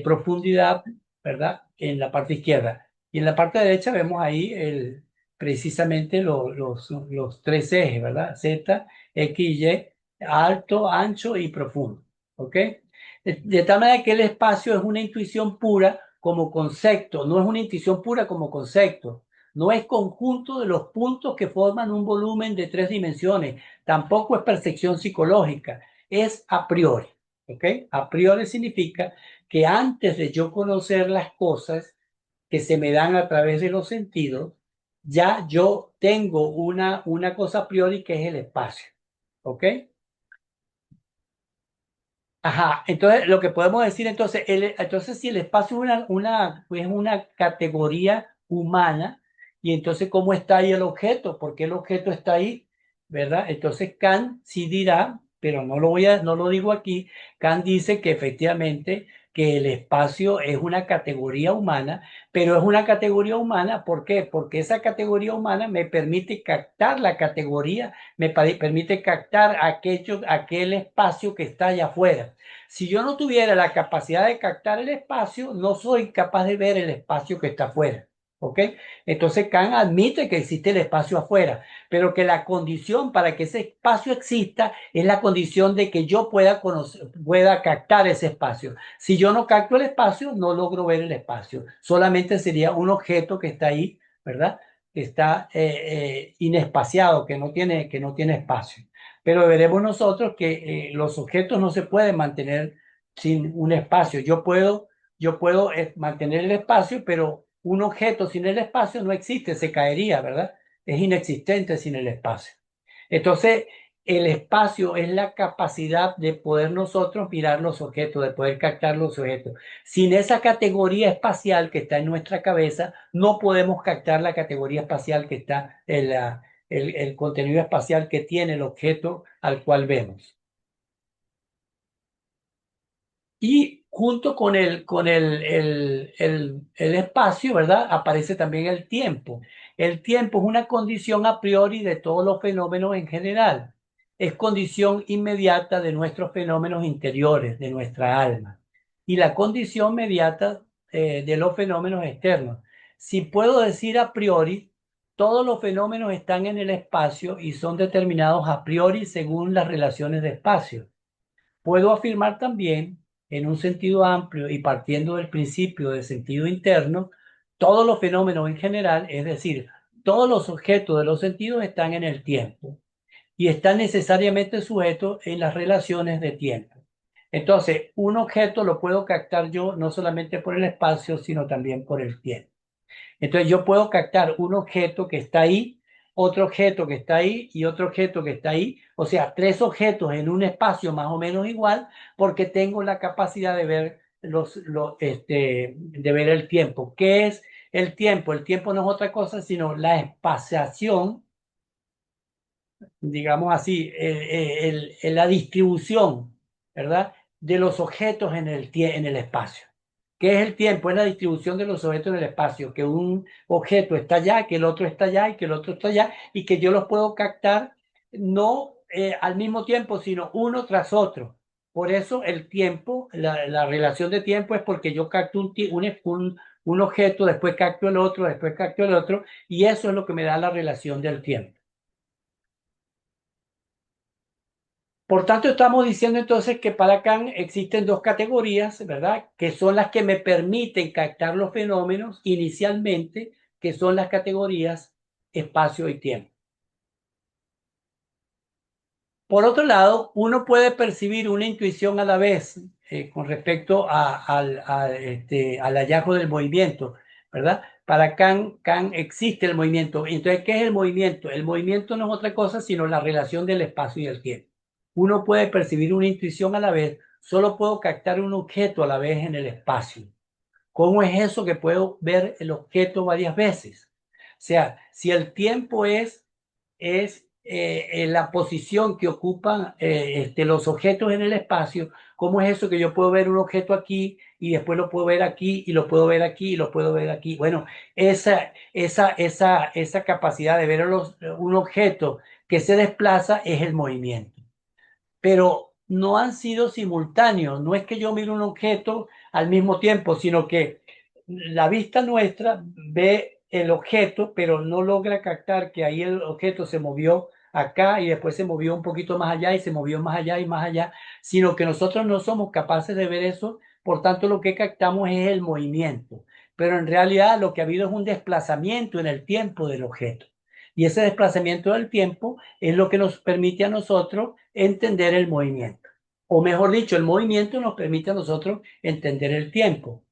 profundidad, ¿verdad? En la parte izquierda. Y en la parte derecha vemos ahí precisamente los tres ejes, ¿verdad? Z, X y Y, alto, ancho y profundo. ¿Ok? De tal manera que el espacio es una intuición pura como concepto, no es una intuición pura como concepto. No es conjunto de los puntos que forman un volumen de tres dimensiones. Tampoco es percepción psicológica. Es a priori. ¿Ok? A priori significa que antes de yo conocer las cosas que se me dan a través de los sentidos, ya yo tengo una cosa a priori que es el espacio. ¿Ok? Ajá, entonces lo que podemos decir entonces, entonces si el espacio es es una categoría humana, y entonces ¿cómo está ahí el objeto? ¿Por qué el objeto está ahí? ¿Verdad? Entonces Kant sí dirá, pero no lo digo aquí. Kant dice que efectivamente que el espacio es una categoría humana, pero es una categoría humana, ¿por qué? Porque esa categoría humana me permite captar la categoría, permite captar aquel espacio que está allá afuera. Si yo no tuviera la capacidad de captar el espacio, no soy capaz de ver el espacio que está afuera. ¿Ok? Entonces Kant admite que existe el espacio afuera, pero que la condición para que ese espacio exista es la condición de que yo pueda captar ese espacio. Si yo no capto el espacio, no logro ver el espacio. Solamente sería un objeto que está ahí, ¿verdad? Que está inespaciado, que no tiene espacio. Pero veremos nosotros que los objetos no se pueden mantener sin un espacio. Yo puedo mantener el espacio, pero un objeto sin el espacio no existe, se caería, ¿verdad? Es inexistente sin el espacio. Entonces, el espacio es la capacidad de poder nosotros mirar los objetos, de poder captar los objetos. Sin esa categoría espacial que está en nuestra cabeza, no podemos captar la categoría espacial que está en el contenido espacial que tiene el objeto al cual vemos. Y junto con el espacio, ¿verdad? Aparece también el tiempo. El tiempo es una condición a priori de todos los fenómenos en general. Es condición inmediata de nuestros fenómenos interiores, de nuestra alma. Y la condición inmediata de los fenómenos externos. Si puedo decir a priori, todos los fenómenos están en el espacio y son determinados a priori según las relaciones de espacio. Puedo afirmar también, en un sentido amplio y partiendo del principio de sentido interno, todos los fenómenos en general, es decir, todos los objetos de los sentidos están en el tiempo y están necesariamente sujetos en las relaciones de tiempo. Entonces, un objeto lo puedo captar yo no solamente por el espacio, sino también por el tiempo. Entonces yo puedo captar un objeto que está ahí, otro objeto que está ahí y otro objeto que está ahí. O sea, tres objetos en un espacio más o menos igual porque tengo la capacidad de ver de ver el tiempo. ¿Qué es el tiempo? El tiempo no es otra cosa sino la espaciación, digamos así, la distribución, ¿verdad? De los objetos en el espacio. ¿Qué es el tiempo? Es la distribución de los objetos en el espacio, que un objeto está allá, que el otro está allá y que el otro está allá, y que yo los puedo captar no al mismo tiempo, sino uno tras otro. Por eso el tiempo, la relación de tiempo es porque yo capto un objeto, después capto el otro, después capto el otro, y eso es lo que me da la relación del tiempo. Por tanto, estamos diciendo entonces que para Kant existen dos categorías, ¿verdad? Que son las que me permiten captar los fenómenos inicialmente, que son las categorías espacio y tiempo. Por otro lado, uno puede percibir una intuición a la vez con respecto al hallazgo del movimiento, ¿verdad? Para Kant existe el movimiento. Entonces, ¿qué es el movimiento? El movimiento no es otra cosa sino la relación del espacio y el tiempo. uno puede percibir una intuición a la vez, solo puedo captar un objeto a la vez en el espacio. ¿Cómo es eso que puedo ver el objeto varias veces? O sea, si el tiempo es la posición que ocupan los objetos en el espacio, ¿cómo es eso que yo puedo ver un objeto aquí y después lo puedo ver aquí y lo puedo ver aquí y lo puedo ver aquí? Bueno, esa capacidad de ver un objeto que se desplaza es el movimiento, pero no han sido simultáneos. No es que yo mire un objeto al mismo tiempo, sino que la vista nuestra ve el objeto, pero no logra captar que ahí el objeto se movió acá y después se movió un poquito más allá y se movió más allá y más allá, sino que nosotros no somos capaces de ver eso, por tanto lo que captamos es el movimiento, pero en realidad lo que ha habido es un desplazamiento en el tiempo del objeto. Y ese desplazamiento del tiempo es lo que nos permite a nosotros entender el movimiento. O mejor dicho, el movimiento nos permite a nosotros entender el tiempo.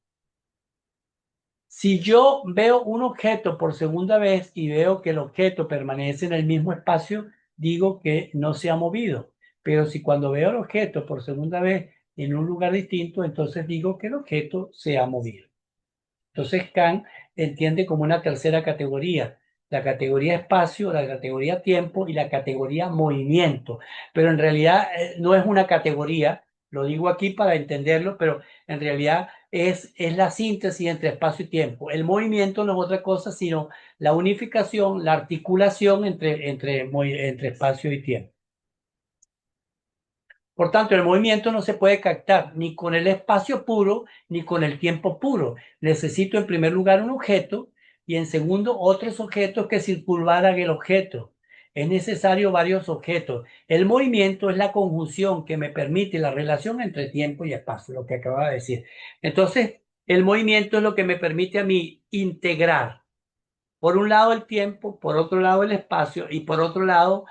Si yo veo un objeto por segunda vez y veo que el objeto permanece en el mismo espacio, digo que no se ha movido. Pero si cuando veo el objeto por segunda vez en un lugar distinto, entonces digo que el objeto se ha movido. Entonces Kant entiende como una tercera categoría, la categoría espacio, la categoría tiempo y la categoría movimiento. Pero en realidad no es una categoría, lo digo aquí para entenderlo, pero en realidad es la síntesis entre espacio y tiempo. El movimiento no es otra cosa sino la unificación, la articulación entre espacio y tiempo. Por tanto, el movimiento no se puede captar ni con el espacio puro ni con el tiempo puro. Necesito en primer lugar un objeto y en segundo otros objetos que circunvalan el objeto. Es necesario varios objetos. El movimiento es la conjunción que me permite la relación entre tiempo y espacio, lo que acababa de decir. Entonces, el movimiento es lo que me permite a mí integrar por un lado el tiempo, por otro lado el espacio y por otro lado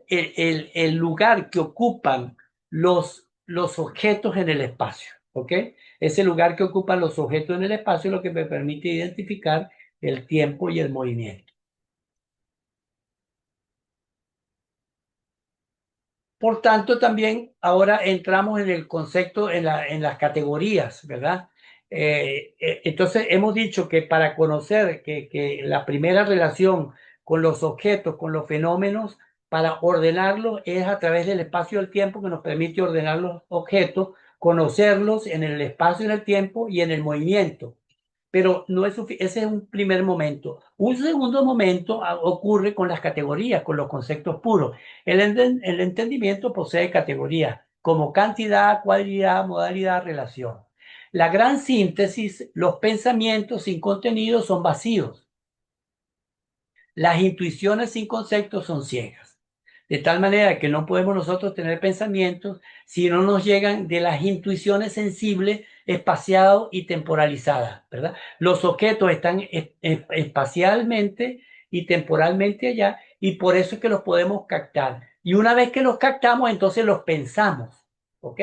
el lugar que ocupan los objetos en el espacio. ¿Ok? Ese lugar que ocupan los objetos en el espacio es lo que me permite identificar el tiempo y el movimiento. Por tanto, también ahora entramos en el concepto, en las categorías, ¿verdad? Entonces, hemos dicho que para conocer que la primera relación con los objetos, con los fenómenos, para ordenarlos es a través del espacio y el tiempo que nos permite ordenar los objetos, conocerlos en el espacio, en el tiempo y en el movimiento. Pero no es ese es un primer momento. Un segundo momento ocurre con las categorías, con los conceptos puros. El entendimiento posee categorías como cantidad, cualidad, modalidad, relación. La gran síntesis, los pensamientos sin contenido son vacíos. Las intuiciones sin conceptos son ciegas. De tal manera que no podemos nosotros tener pensamientos si no nos llegan de las intuiciones sensibles, espaciadas y temporalizadas, ¿verdad? Los objetos están espacialmente y temporalmente allá y por eso es que los podemos captar. Y una vez que los captamos, entonces los pensamos, ¿ok?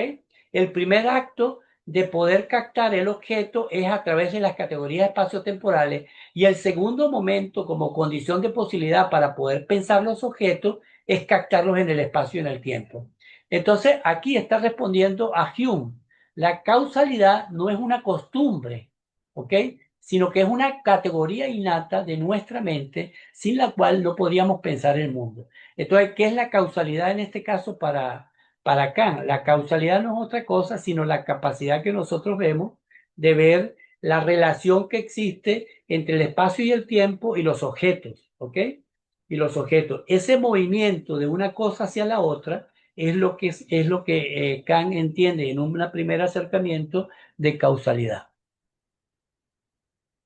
El primer acto de poder captar el objeto es a través de las categorías espaciotemporales y el segundo momento como condición de posibilidad para poder pensar los objetos es captarlos en el espacio y en el tiempo. Entonces, aquí está respondiendo a Hume. La causalidad no es una costumbre, ¿ok? Sino que es una categoría innata de nuestra mente sin la cual no podríamos pensar el mundo. Entonces, ¿qué es la causalidad en este caso para Kant? La causalidad no es otra cosa, sino la capacidad que nosotros vemos de ver la relación que existe entre el espacio y el tiempo y los objetos, ¿ok? Y los objetos. Ese movimiento de una cosa hacia la otra es lo que Kant entiende en un primer acercamiento de causalidad.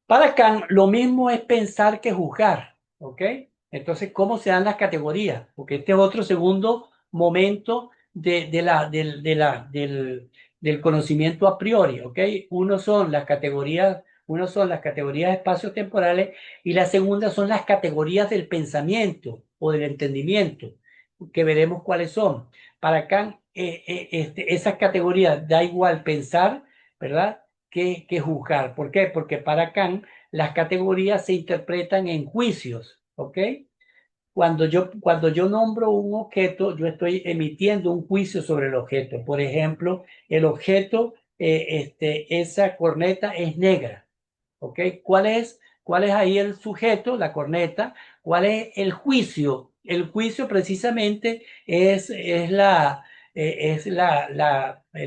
Para Kant, lo mismo es pensar que juzgar, ¿ok? Entonces, ¿cómo se dan las categorías? Porque este es otro segundo momento del conocimiento a priori, ¿ok? Uno son las categorías espacio-temporales y la segunda son las categorías del pensamiento o del entendimiento, que veremos cuáles son. Para Kant, esas categorías da igual pensar, ¿verdad? Que juzgar. ¿Por qué? Porque para Kant las categorías se interpretan en juicios, ¿ok? cuando yo nombro un objeto, yo estoy emitiendo un juicio sobre el objeto. Por ejemplo, el objeto, esa corneta es negra. ¿Ok? Cuál es ahí el sujeto, la corneta? ¿Cuál es el juicio? El juicio precisamente el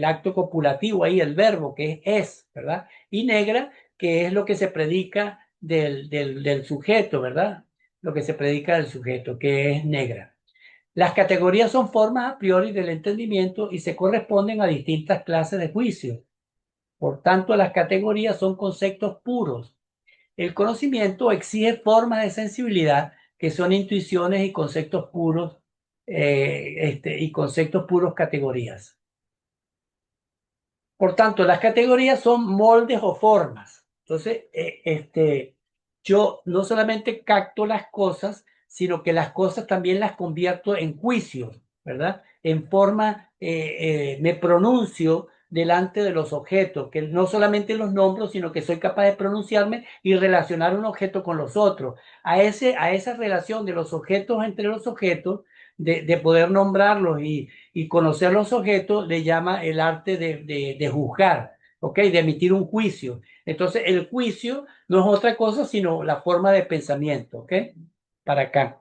acto copulativo ahí, el verbo que es, ¿verdad? Y negra, que es lo que se predica del sujeto, ¿verdad? Lo que se predica del sujeto, que es negra. Las categorías son formas a priori del entendimiento y se corresponden a distintas clases de juicios. Por tanto, las categorías son conceptos puros. El conocimiento exige formas de sensibilidad que son intuiciones y conceptos puros, y conceptos puros categorías. Por tanto, las categorías son moldes o formas. Entonces, yo no solamente capto las cosas, sino que las cosas también las convierto en juicios, ¿verdad? En forma, me pronuncio delante de los objetos, que no solamente los nombro, sino que soy capaz de pronunciarme y relacionar un objeto con los otros. A esa relación de los objetos entre los objetos, de poder nombrarlos y conocer los objetos le llama el arte de juzgar, ¿ok? De emitir un juicio. Entonces, el juicio no es otra cosa sino la forma de pensamiento, ¿ok? Para acá.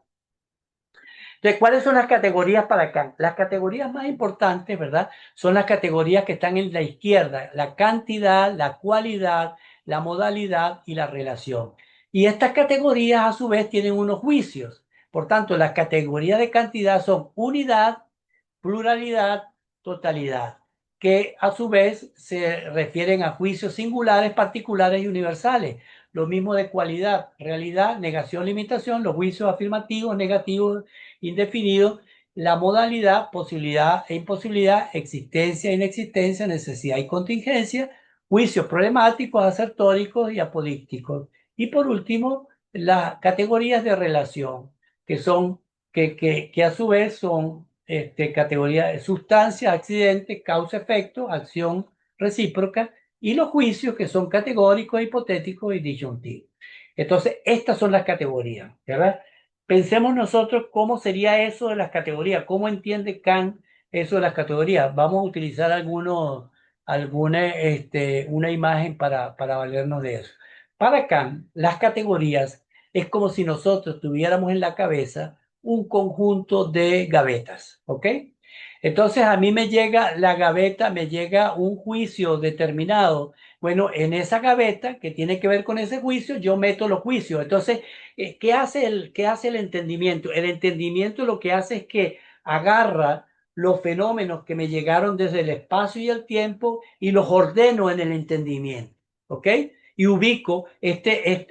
Entonces, ¿cuáles son las categorías para acá? Las categorías más importantes, ¿verdad? Son las categorías que están en la izquierda, la cantidad, la cualidad, la modalidad y la relación. Y estas categorías a su vez tienen unos juicios. Por tanto, las categorías de cantidad son unidad, pluralidad, totalidad, que a su vez se refieren a juicios singulares, particulares y universales. Lo mismo de cualidad, realidad, negación, limitación, los juicios afirmativos, negativos, indefinidos, la modalidad, posibilidad e imposibilidad, existencia, inexistencia, necesidad y contingencia, juicios problemáticos, asertóricos y apodícticos. Y por último, las categorías de relación, que son, que a su vez son categorías de sustancia, accidente, causa-efecto, acción recíproca, y los juicios que son categóricos, hipotéticos y disyuntivos. Entonces, estas son las categorías, ¿verdad? Pensemos nosotros cómo sería eso de las categorías, cómo entiende Kant eso de las categorías. Vamos a utilizar una imagen para valernos de eso. Para Kant, las categorías es como si nosotros tuviéramos en la cabeza un conjunto de gavetas, ¿ok? Entonces a mí me llega la gaveta, me llega un juicio determinado. Bueno, en esa gaveta que tiene que ver con ese juicio, yo meto los juicios. Entonces, qué hace el entendimiento? El entendimiento lo que hace es que agarra los fenómenos que me llegaron desde el espacio y el tiempo y los ordeno en el entendimiento, ¿ok? Y ubico,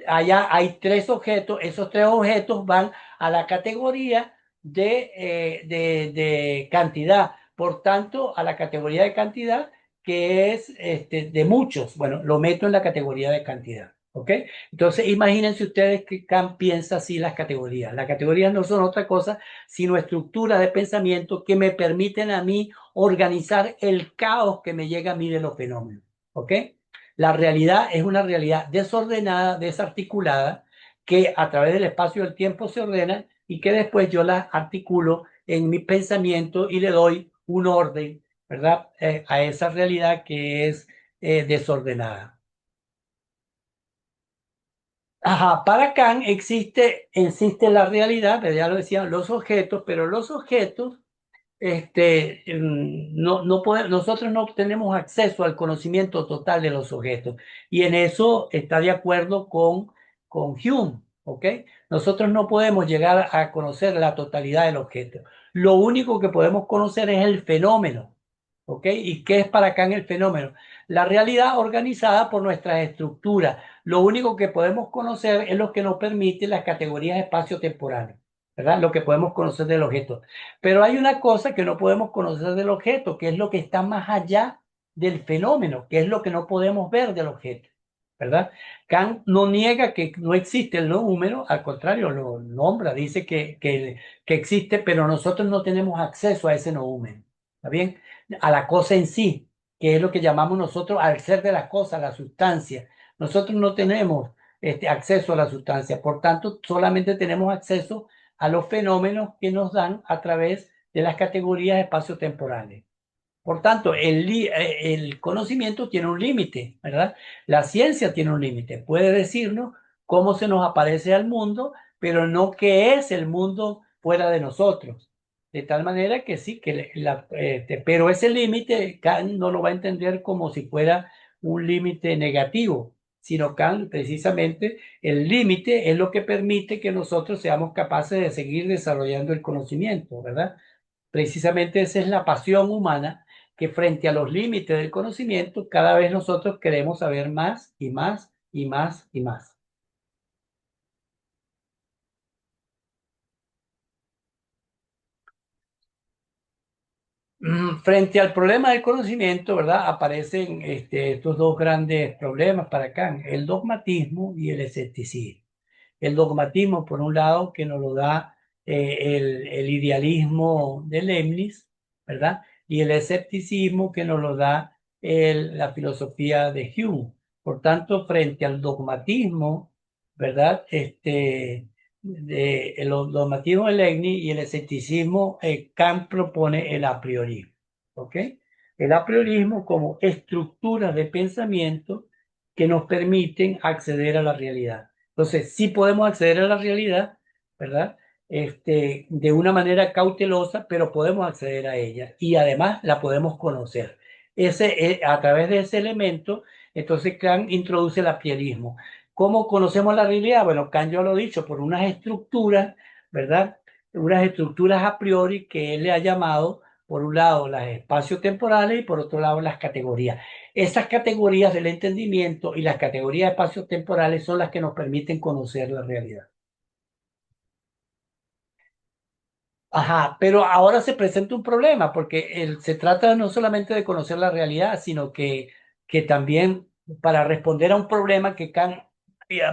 allá hay tres objetos, esos tres objetos van a la categoría de cantidad, por tanto, a la categoría de cantidad que es de muchos. Bueno, lo meto en la categoría de cantidad. ¿Ok? Entonces, imagínense ustedes que Kant piensa así las categorías. Las categorías no son otra cosa sino estructuras de pensamiento que me permiten a mí organizar el caos que me llega a mí de los fenómenos. ¿Ok? La realidad es una realidad desordenada, desarticulada, que a través del espacio y el tiempo se ordena y que después yo la articulo en mi pensamiento y le doy un orden, ¿verdad? A esa realidad que es desordenada. Ajá, para Kant existe la realidad, ya lo decían, los objetos, pero los objetos, nosotros no tenemos acceso al conocimiento total de los objetos. Y en eso está de acuerdo con Hume, ¿ok? Nosotros no podemos llegar a conocer la totalidad del objeto. Lo único que podemos conocer es el fenómeno, ¿ok? ¿Y qué es para Kant el fenómeno? La realidad organizada por nuestras estructuras. Lo único que podemos conocer es lo que nos permite las categorías espacio-temporales, ¿verdad? Lo que podemos conocer del objeto. Pero hay una cosa que no podemos conocer del objeto, que es lo que está más allá del fenómeno, que es lo que no podemos ver del objeto, ¿verdad? Kant no niega que no existe el número, al contrario, lo nombra, dice que existe, pero nosotros no tenemos acceso a ese número, ¿está bien? A la cosa en sí, que es lo que llamamos nosotros al ser de las cosas, la sustancia. Nosotros no tenemos acceso a la sustancia, por tanto, solamente tenemos acceso a los fenómenos que nos dan a través de las categorías espaciotemporales. Por tanto, el conocimiento tiene un límite, ¿verdad? La ciencia tiene un límite. Puede decirnos cómo se nos aparece al mundo, pero no qué es el mundo fuera de nosotros. De tal manera que sí, pero ese límite Kant no lo va a entender como si fuera un límite negativo, sino Kant precisamente el límite es lo que permite que nosotros seamos capaces de seguir desarrollando el conocimiento, ¿verdad? Precisamente esa es la pasión humana, que frente a los límites del conocimiento, cada vez nosotros queremos saber más y más y más y más. Frente al problema del conocimiento, ¿verdad? Aparecen estos dos grandes problemas para Kant, el dogmatismo y el escepticismo. El dogmatismo, por un lado, que nos lo da el idealismo de Leibniz, ¿verdad? Y el escepticismo que nos lo da la filosofía de Hume. Por tanto, frente al dogmatismo, ¿verdad? El dogmatismo de Leibniz y el escepticismo, Kant propone el a priorismo, ¿ok? El a priorismo como estructuras de pensamiento que nos permiten acceder a la realidad. Entonces, sí podemos acceder a la realidad, ¿verdad? De una manera cautelosa, pero podemos acceder a ella y además la podemos conocer. A través de ese elemento, entonces Kant introduce el apriorismo. ¿Cómo conocemos la realidad? Bueno, Kant ya lo ha dicho, por unas estructuras, ¿verdad? Unas estructuras a priori que él le ha llamado, por un lado, las espacios temporales y por otro lado, las categorías. Esas categorías del entendimiento y las categorías de espacios temporales son las que nos permiten conocer la realidad. Ajá, pero ahora se presenta un problema porque se trata no solamente de conocer la realidad, sino que también para responder a un problema que Kant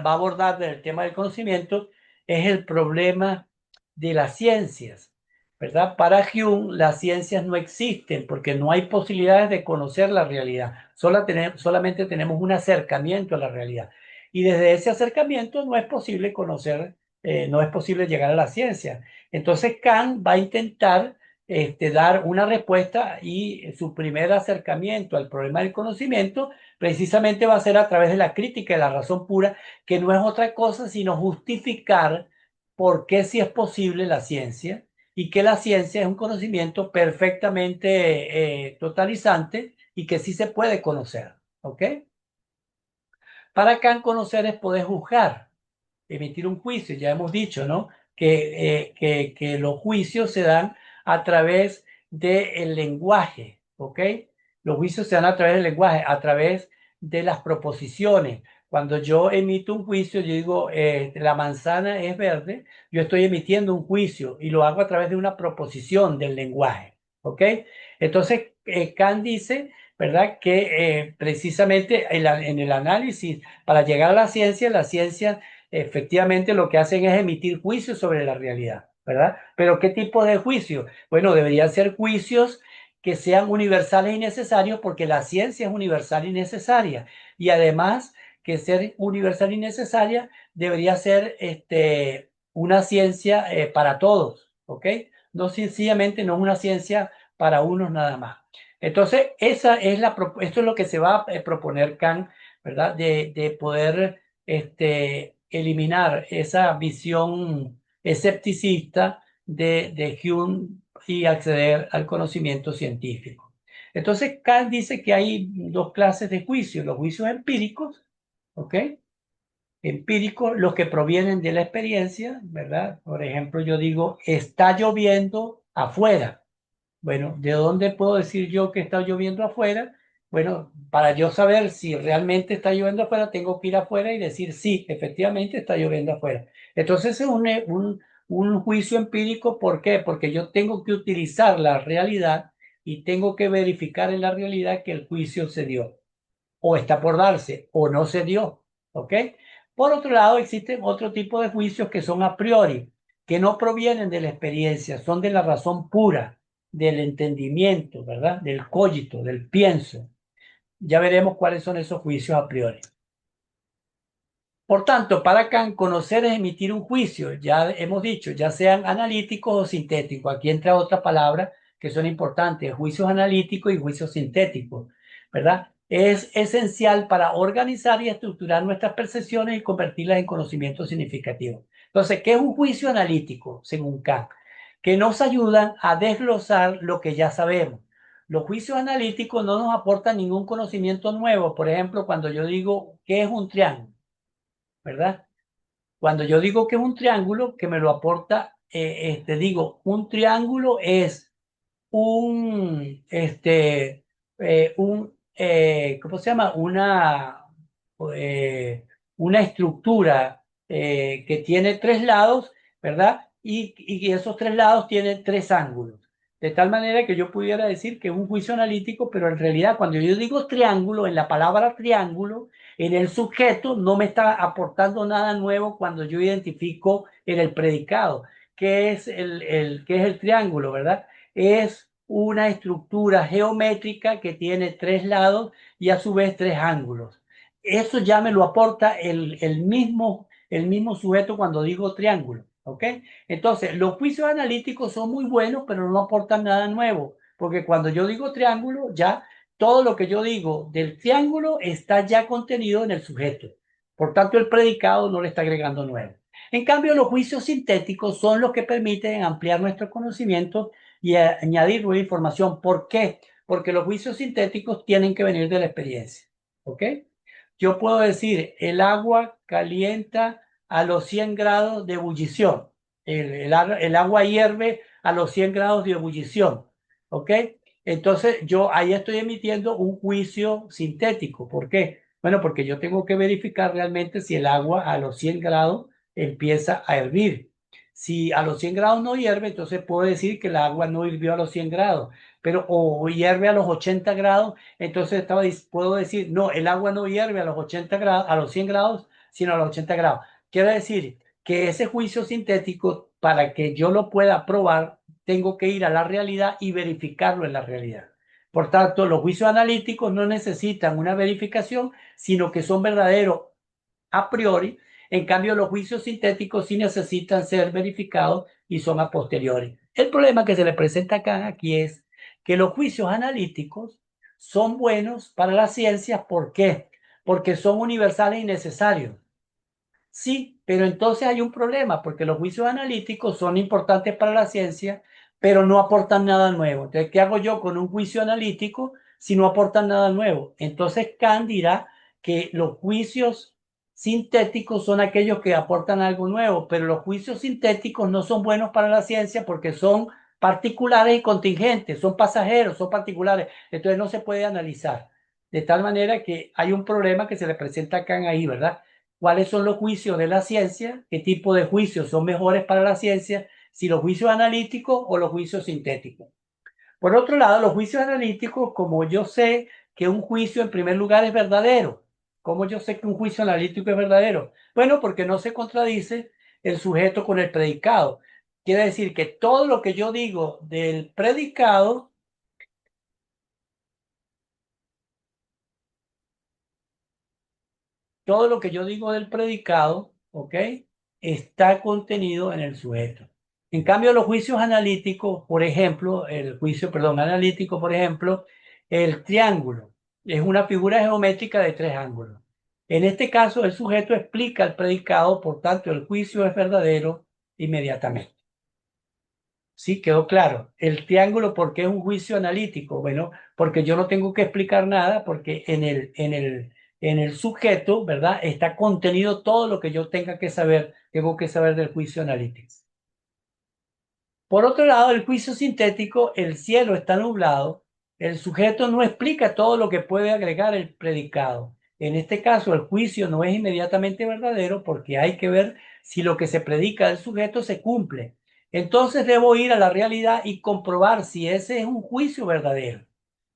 va a abordar del tema del conocimiento es el problema de las ciencias, ¿verdad? Para Hume las ciencias no existen porque no hay posibilidades de conocer la realidad, solamente tenemos un acercamiento a la realidad y desde ese acercamiento no es posible conocer, no es posible llegar a la ciencia. Entonces Kant va a intentar dar una respuesta y su primer acercamiento al problema del conocimiento precisamente va a ser a través de la crítica de la razón pura, que no es otra cosa sino justificar por qué sí es posible la ciencia y que la ciencia es un conocimiento perfectamente totalizante y que sí se puede conocer. ¿Ok? Para Kant conocer es poder juzgar, emitir un juicio. Ya hemos dicho, ¿no? Que los juicios se dan a través del lenguaje, ¿ok? Los juicios se dan a través del lenguaje, a través de las proposiciones. Cuando yo emito un juicio, yo digo, la manzana es verde, yo estoy emitiendo un juicio y lo hago a través de una proposición del lenguaje, ¿ok? Entonces, Kant dice, ¿verdad? Que precisamente en el análisis, para llegar a la ciencia efectivamente lo que hacen es emitir juicios sobre la realidad, ¿verdad? Pero ¿qué tipo de juicios? Bueno, deberían ser juicios que sean universales y necesarios porque la ciencia es universal y necesaria. Y además que ser universal y necesaria debería ser una ciencia para todos, ¿ok? No sencillamente no es una ciencia para unos nada más. Entonces, esto es lo que se va a proponer Kant, ¿verdad? De poder eliminar esa visión escepticista de Hume y acceder al conocimiento científico. Entonces, Kant dice que hay dos clases de juicios, los juicios empíricos, ¿ok? Empíricos, los que provienen de la experiencia, ¿verdad? Por ejemplo, yo digo, está lloviendo afuera. Bueno, ¿de dónde puedo decir yo que está lloviendo afuera? Bueno, para yo saber si realmente está lloviendo afuera, tengo que ir afuera y decir sí, efectivamente está lloviendo afuera. Entonces es un juicio empírico. ¿Por qué? Porque yo tengo que utilizar la realidad y tengo que verificar en la realidad que el juicio se dio o está por darse o no se dio. ¿Ok? Por otro lado, existen otro tipo de juicios que son a priori, que no provienen de la experiencia, son de la razón pura, del entendimiento, ¿verdad? Del cogito, del pienso. Ya veremos cuáles son esos juicios a priori. Por tanto, para Kant, conocer es emitir un juicio, ya hemos dicho, ya sean analíticos o sintéticos. Aquí entra otra palabra que son importantes, juicios analíticos y juicios sintéticos, ¿verdad? Es esencial para organizar y estructurar nuestras percepciones y convertirlas en conocimientos significativos. Entonces, ¿qué es un juicio analítico, según Kant? Que nos ayudan a desglosar lo que ya sabemos. Los juicios analíticos no nos aportan ningún conocimiento nuevo. Por ejemplo, cuando yo digo, ¿qué es un triángulo? ¿Verdad? Cuando yo digo que es un triángulo, que me lo aporta, digo, un triángulo es ¿cómo se llama? Eh, una estructura que tiene tres lados, ¿verdad? Y esos tres lados tienen tres ángulos. De tal manera que yo pudiera decir que es un juicio analítico, pero en realidad cuando yo digo triángulo, en la palabra triángulo, en el sujeto no me está aportando nada nuevo cuando yo identifico en el predicado, que es que es el triángulo, ¿verdad? Es una estructura geométrica que tiene tres lados y a su vez tres ángulos. Eso ya me lo aporta el mismo sujeto cuando digo triángulo. ¿Ok? Entonces, los juicios analíticos son muy buenos, pero no aportan nada nuevo, porque cuando yo digo triángulo, ya todo lo que yo digo del triángulo está ya contenido en el sujeto. Por tanto, el predicado no le está agregando nuevo. En cambio, los juicios sintéticos son los que permiten ampliar nuestro conocimiento y añadir nueva información. ¿Por qué? Porque los juicios sintéticos tienen que venir de la experiencia. ¿Ok? Yo puedo decir, el agua calienta a los 100 grados de ebullición. El agua hierve a los 100 grados de ebullición. ¿Ok? Entonces, yo ahí estoy emitiendo un juicio sintético. ¿Por qué? Bueno, porque yo tengo que verificar realmente si el agua a los 100 grados empieza a hervir. Si a los 100 grados no hierve, entonces puedo decir que el agua no hirvió a los 100 grados, pero o hierve a los 80 grados, entonces puedo decir, no, el agua no hierve a los 80 grados, a los 100 grados, sino a los 80 grados. Quiere decir que ese juicio sintético, para que yo lo pueda probar, tengo que ir a la realidad y verificarlo en la realidad. Por tanto, los juicios analíticos no necesitan una verificación, sino que son verdaderos a priori. En cambio, los juicios sintéticos sí necesitan ser verificados y son a posteriori. El problema que se le presenta acá aquí es que los juicios analíticos son buenos para la ciencia. ¿Por qué? Porque son universales y necesarios. Sí, pero entonces hay un problema, porque los juicios analíticos son importantes para la ciencia, pero no aportan nada nuevo. Entonces, ¿qué hago yo con un juicio analítico si no aportan nada nuevo? Entonces, Kant dirá que los juicios sintéticos son aquellos que aportan algo nuevo, pero los juicios sintéticos no son buenos para la ciencia porque son particulares y contingentes, son pasajeros, son particulares, entonces no se puede analizar. De tal manera que hay un problema que se le presenta a Kant ahí, ¿verdad? ¿Cuáles son los juicios de la ciencia? ¿Qué tipo de juicios son mejores para la ciencia? Si los juicios analíticos o los juicios sintéticos. Por otro lado, los juicios analíticos, como yo sé que un juicio en primer lugar es verdadero. ¿Cómo yo sé que un juicio analítico es verdadero? Bueno, porque no se contradice el sujeto con el predicado. Quiere decir que todo lo que yo digo del predicado, todo lo que yo digo del predicado, ¿ok? Está contenido en el sujeto. En cambio, los juicios analíticos, por ejemplo, el juicio, perdón, analítico, por ejemplo, el triángulo es una figura geométrica de tres ángulos. En este caso, el sujeto explica el predicado, por tanto, el juicio es verdadero inmediatamente. Sí, quedó claro. El triángulo, ¿por qué es un juicio analítico? Bueno, porque yo no tengo que explicar nada, porque en el sujeto, ¿verdad? Está contenido todo lo que yo tengo que saber del juicio analítico. Por otro lado, el juicio sintético, el cielo está nublado, el sujeto no explica todo lo que puede agregar el predicado. En este caso, el juicio no es inmediatamente verdadero porque hay que ver si lo que se predica del sujeto se cumple. Entonces debo ir a la realidad y comprobar si ese es un juicio verdadero.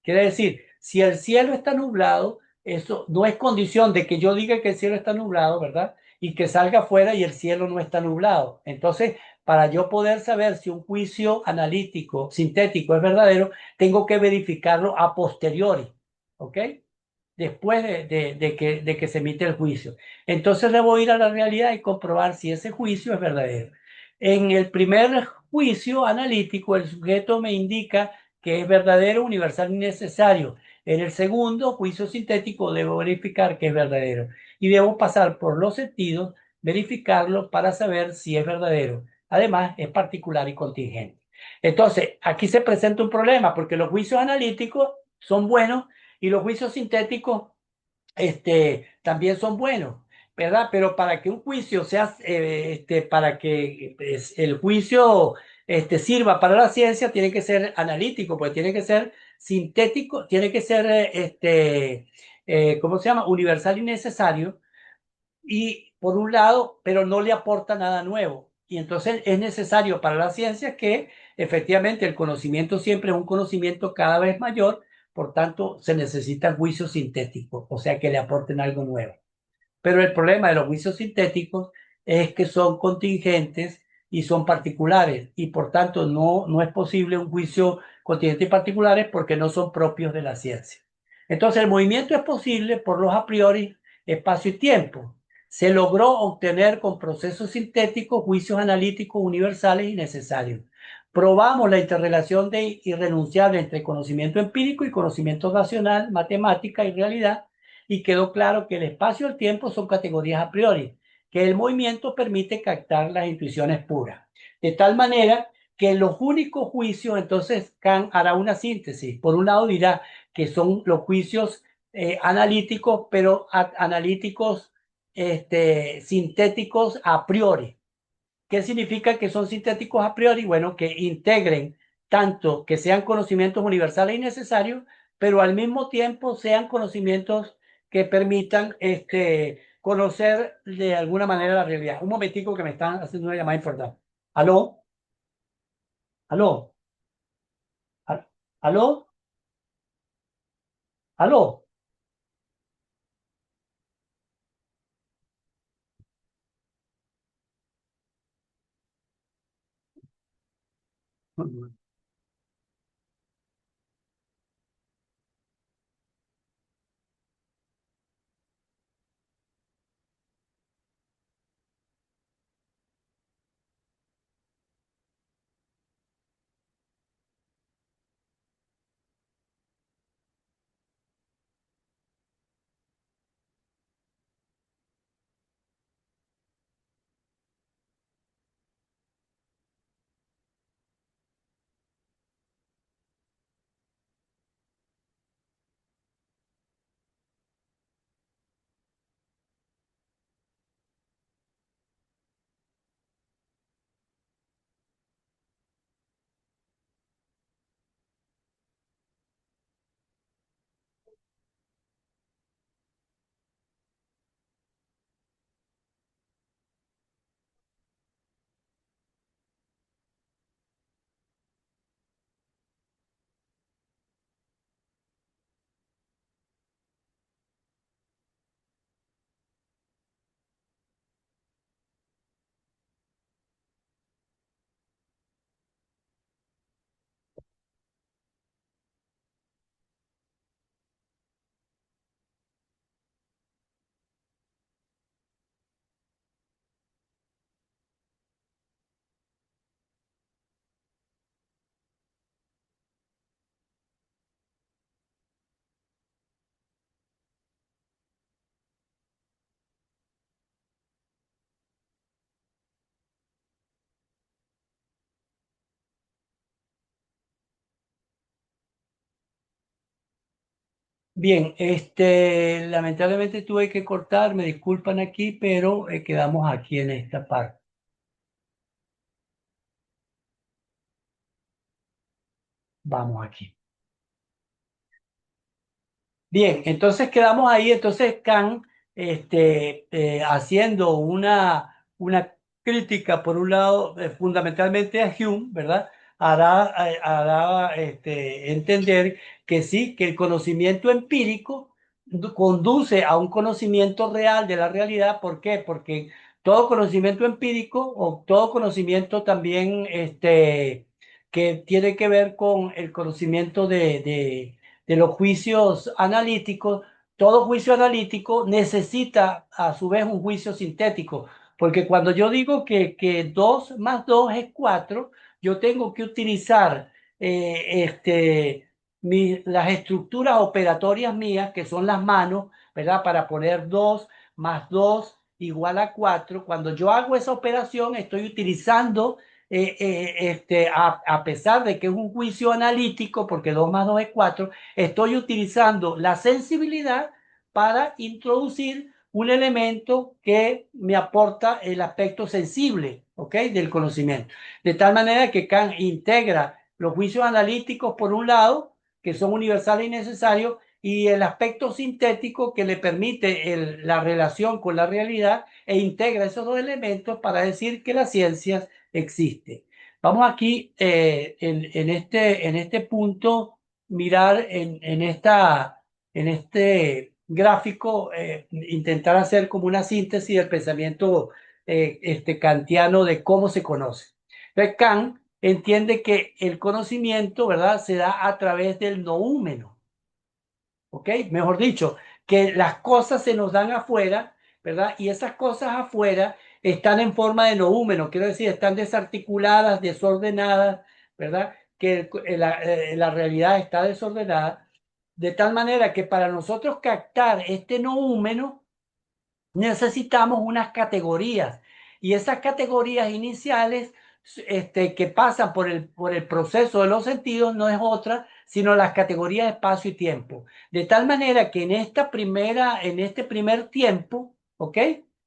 Quiere decir, si el cielo está nublado, eso no es condición de que yo diga que el cielo está nublado, ¿verdad? Y que salga afuera y el cielo no está nublado. Entonces, para yo poder saber si un juicio analítico, sintético es verdadero, tengo que verificarlo a posteriori. ¿Ok? después de que se emite el juicio. Entonces debo ir a la realidad y comprobar si ese juicio es verdadero. En el primer juicio analítico, el sujeto me indica que es verdadero, universal y necesario. En el segundo juicio sintético debo verificar que es verdadero y debo pasar por los sentidos, verificarlo para saber si es verdadero. Además, es particular y contingente. Entonces, aquí se presenta un problema porque los juicios analíticos son buenos y los juicios sintéticos también son buenos, ¿verdad? Pero para que un juicio sea, para que el juicio sirva para la ciencia, tiene que ser analítico, pues tiene que ser sintético, tiene que ser, ¿cómo se llama? Universal y necesario y por un lado, pero no le aporta nada nuevo. Y entonces es necesario para la ciencia que efectivamente el conocimiento siempre es un conocimiento cada vez mayor, por tanto se necesita juicio sintético, o sea que le aporten algo nuevo. Pero el problema de los juicios sintéticos es que son contingentes y son particulares y por tanto no es posible un juicio contingente y particulares porque no son propios de la ciencia. Entonces el movimiento es posible por los a priori, espacio y tiempo. Se logró obtener con procesos sintéticos juicios analíticos universales y necesarios. Probamos la interrelación de irrenunciable entre conocimiento empírico y conocimiento racional, matemática y realidad y quedó claro que el espacio y el tiempo son categorías a priori, que el movimiento permite captar las intuiciones puras. De tal manera que los únicos juicios, entonces Kant hará una síntesis. Por un lado dirá que son los juicios analíticos, pero analíticos sintéticos a priori. ¿Qué significa que son sintéticos a priori? Bueno, que integren tanto que sean conocimientos universales y necesarios, pero al mismo tiempo sean conocimientos que permitan conocer de alguna manera la realidad. Un momentico que me están haciendo una llamada importante. ¿Aló? ¿Aló? ¿Aló? ¿Aló? Bien, lamentablemente tuve que cortar, me disculpan aquí, pero quedamos aquí en esta parte. Vamos aquí. Bien, entonces quedamos ahí, entonces Kant, haciendo una crítica, por un lado, fundamentalmente a Hume, ¿verdad? Hará entender que sí, que el conocimiento empírico conduce a un conocimiento real de la realidad. ¿Por qué? Porque todo conocimiento empírico o todo conocimiento también que tiene que ver con el conocimiento de los juicios analíticos todo juicio analítico necesita a su vez un juicio sintético, porque cuando yo digo que 2 más 2 es 4, yo tengo que utilizar las estructuras operatorias mías, que son las manos, ¿verdad? Para poner 2 más 2 igual a 4. Cuando yo hago esa operación, estoy utilizando, a pesar de que es un juicio analítico, porque 2 más 2 es 4, estoy utilizando la sensibilidad para introducir un elemento que me aporta el aspecto sensible, ¿ok? Del conocimiento. De tal manera que Kant integra los juicios analíticos por un lado, que son universales y necesarios, y el aspecto sintético que le permite la relación con la realidad e integra esos dos elementos para decir que la ciencia existe. Vamos aquí en este punto mirar en este gráfico, intentar hacer como una síntesis del pensamiento kantiano de cómo se conoce. Entonces, Kant entiende que el conocimiento, ¿verdad?, se da a través del noúmeno, ¿ok? Mejor dicho, que las cosas se nos dan afuera, ¿verdad? Y esas cosas afuera están en forma de noúmeno, quiero decir, están desarticuladas, desordenadas, ¿verdad? Que la realidad está desordenada, de tal manera que para nosotros captar este noúmeno necesitamos unas categorías, y esas categorías iniciales, que pasan por el proceso de los sentidos, no es otra sino las categorías de espacio y tiempo. De tal manera que en este primer tiempo, ¿ok?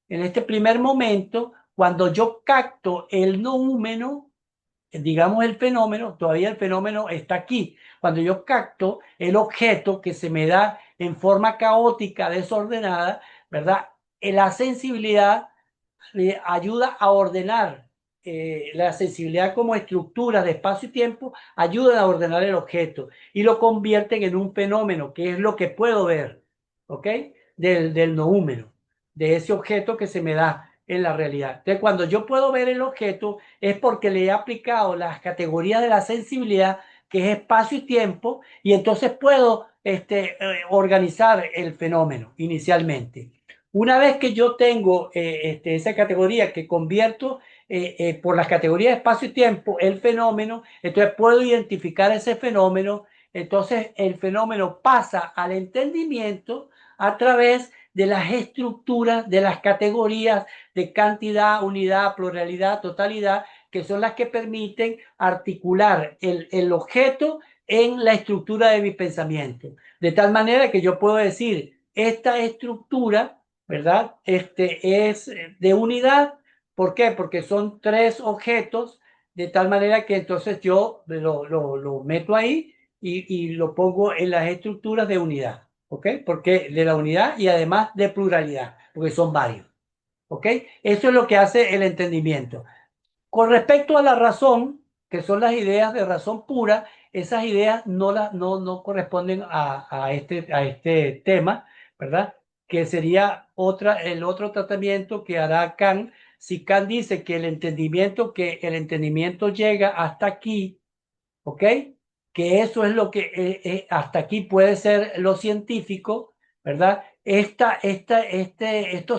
En este primer momento, cuando yo capto el noúmeno, digamos el fenómeno, todavía el fenómeno está aquí. Cuando yo capto el objeto que se me da en forma caótica, desordenada, ¿verdad? La sensibilidad le ayuda a ordenar, la sensibilidad como estructura de espacio y tiempo ayuda a ordenar el objeto y lo convierten en un fenómeno, que es lo que puedo ver, ¿ok? Del noúmeno, de ese objeto que se me da en la realidad. Entonces, cuando yo puedo ver el objeto, es porque le he aplicado las categorías de la sensibilidad, que es espacio y tiempo, y entonces puedo organizar el fenómeno inicialmente. Una vez que yo tengo esa categoría que convierto por las categorías de espacio y tiempo el fenómeno, entonces puedo identificar ese fenómeno, entonces el fenómeno pasa al entendimiento a través de las estructuras, de las categorías de cantidad, unidad, pluralidad, totalidad, que son las que permiten articular el objeto en la estructura de mi pensamiento. De tal manera que yo puedo decir, esta estructura, ¿verdad? Es de unidad. ¿Por qué? Porque son tres objetos, de tal manera que entonces yo lo meto ahí y lo pongo en las estructuras de unidad. ¿Ok? Porque de la unidad y además de pluralidad, porque son varios. ¿Ok? Eso es lo que hace el entendimiento. Con respecto a la razón, que son las ideas de razón pura, esas ideas no corresponden a este tema, ¿verdad? Que sería el otro tratamiento que hará Kant. Si Kant dice que el entendimiento llega hasta aquí, ¿ok? Que eso es lo que hasta aquí puede ser lo científico, ¿verdad? Estos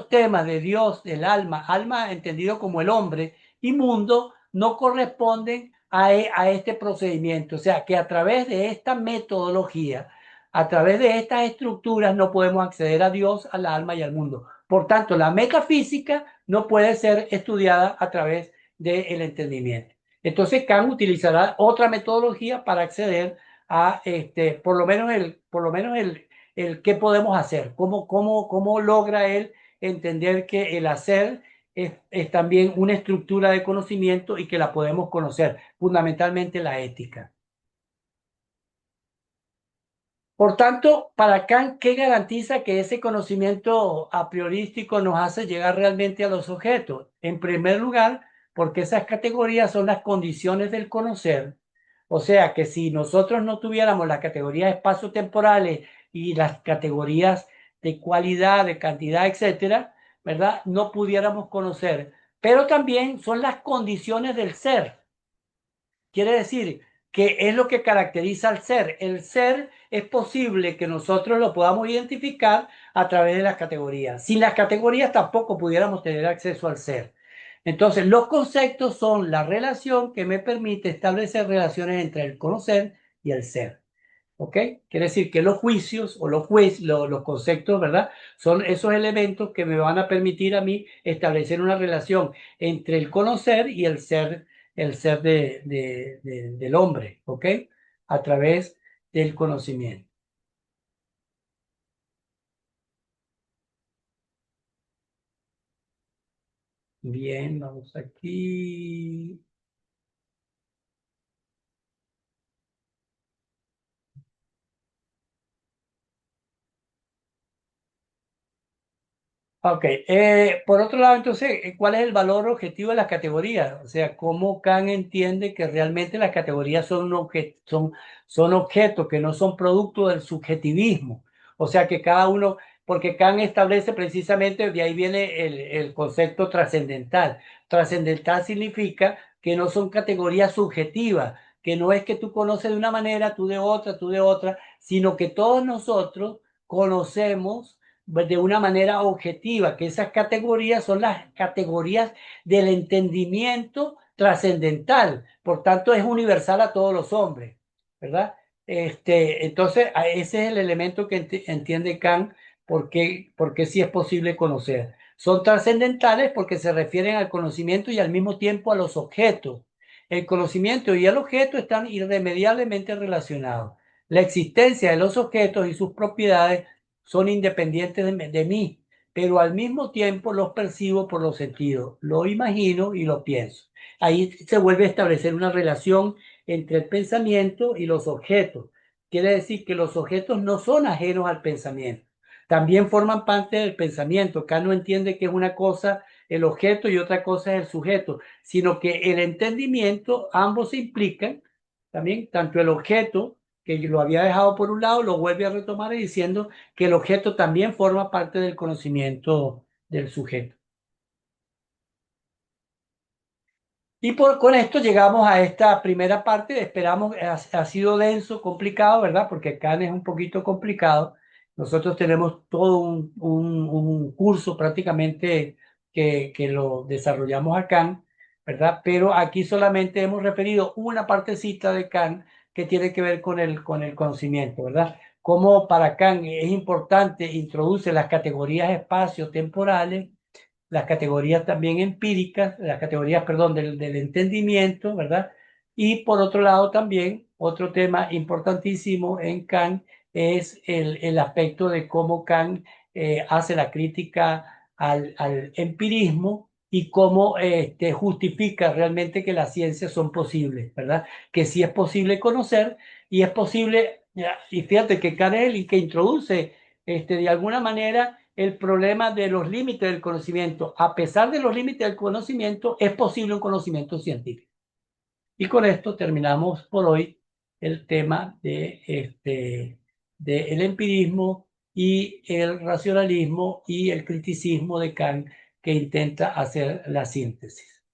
temas de Dios, del alma entendido como el hombre, y mundo, no corresponden a este procedimiento. O sea, que a través de esta metodología, a través de estas estructuras, no podemos acceder a Dios, al alma y al mundo. Por tanto, la metafísica no puede ser estudiada a través del entendimiento. Entonces Kant utilizará otra metodología para acceder a por lo menos el qué podemos hacer, cómo logra él entender que el hacer es también una estructura de conocimiento y que la podemos conocer, fundamentalmente la ética. Por tanto, para Kant, ¿qué garantiza que ese conocimiento a priorístico nos hace llegar realmente a los objetos? En primer lugar, porque esas categorías son las condiciones del conocer. O sea que si nosotros no tuviéramos las categorías espacio-temporales y las categorías de cualidad, de cantidad, etcétera, ¿verdad? No pudiéramos conocer. Pero también son las condiciones del ser. Quiere decir ¿Qué es lo que caracteriza al ser? El ser es posible que nosotros lo podamos identificar a través de las categorías. Sin las categorías tampoco pudiéramos tener acceso al ser. Entonces, los conceptos son la relación que me permite establecer relaciones entre el conocer y el ser. ¿Ok? Quiere decir que los juicios o los conceptos, ¿verdad? Son esos elementos que me van a permitir a mí establecer una relación entre el conocer y el ser del hombre, ¿ok? A través del conocimiento. Bien, vamos aquí. Ok, por otro lado, entonces, ¿cuál es el valor objetivo de las categorías? O sea, ¿cómo Kant entiende que realmente las categorías son objetos que no son producto del subjetivismo? O sea, que cada uno, porque Kant establece precisamente, de ahí viene el concepto trascendental. Trascendental significa que no son categorías subjetivas, que no es que tú conoces de una manera, tú de otra, sino que todos nosotros conocemos de una manera objetiva, que esas categorías son las categorías del entendimiento trascendental, por tanto es universal a todos los hombres, ¿verdad? Entonces, ese es el elemento que entiende Kant porque sí es posible conocer. Son trascendentales porque se refieren al conocimiento y al mismo tiempo a los objetos. El conocimiento y el objeto están irremediablemente relacionados. La existencia de los objetos y sus propiedades son independientes de mí, pero al mismo tiempo los percibo por los sentidos, lo imagino y lo pienso. Ahí se vuelve a establecer una relación entre el pensamiento y los objetos. Quiere decir que los objetos no son ajenos al pensamiento, también forman parte del pensamiento. Acá no entiende que es una cosa el objeto y otra cosa es el sujeto, sino que el entendimiento, ambos se implican, también tanto el objeto que lo había dejado por un lado, lo vuelve a retomar diciendo que el objeto también forma parte del conocimiento del sujeto. Y con esto llegamos a esta primera parte. Esperamos, ha sido denso, complicado, ¿verdad? Porque Kant es un poquito complicado. Nosotros tenemos todo un curso prácticamente que lo desarrollamos a Kant, ¿verdad? Pero aquí solamente hemos referido una partecita de Kant que tiene que ver con el conocimiento, ¿verdad? Como para Kant es importante, introduce las categorías espacio-temporales, las categorías también empíricas, las categorías, perdón, del entendimiento, ¿verdad? Y por otro lado también, otro tema importantísimo en Kant es el aspecto de cómo Kant hace la crítica al empirismo y cómo justifica realmente que las ciencias son posibles, ¿verdad? Que sí es posible conocer y es posible, y fíjate que Kant es el que introduce de alguna manera el problema de los límites del conocimiento. A pesar de los límites del conocimiento, es posible un conocimiento científico. Y con esto terminamos por hoy el tema de el empirismo y el racionalismo y el criticismo de Kant que intenta hacer la síntesis.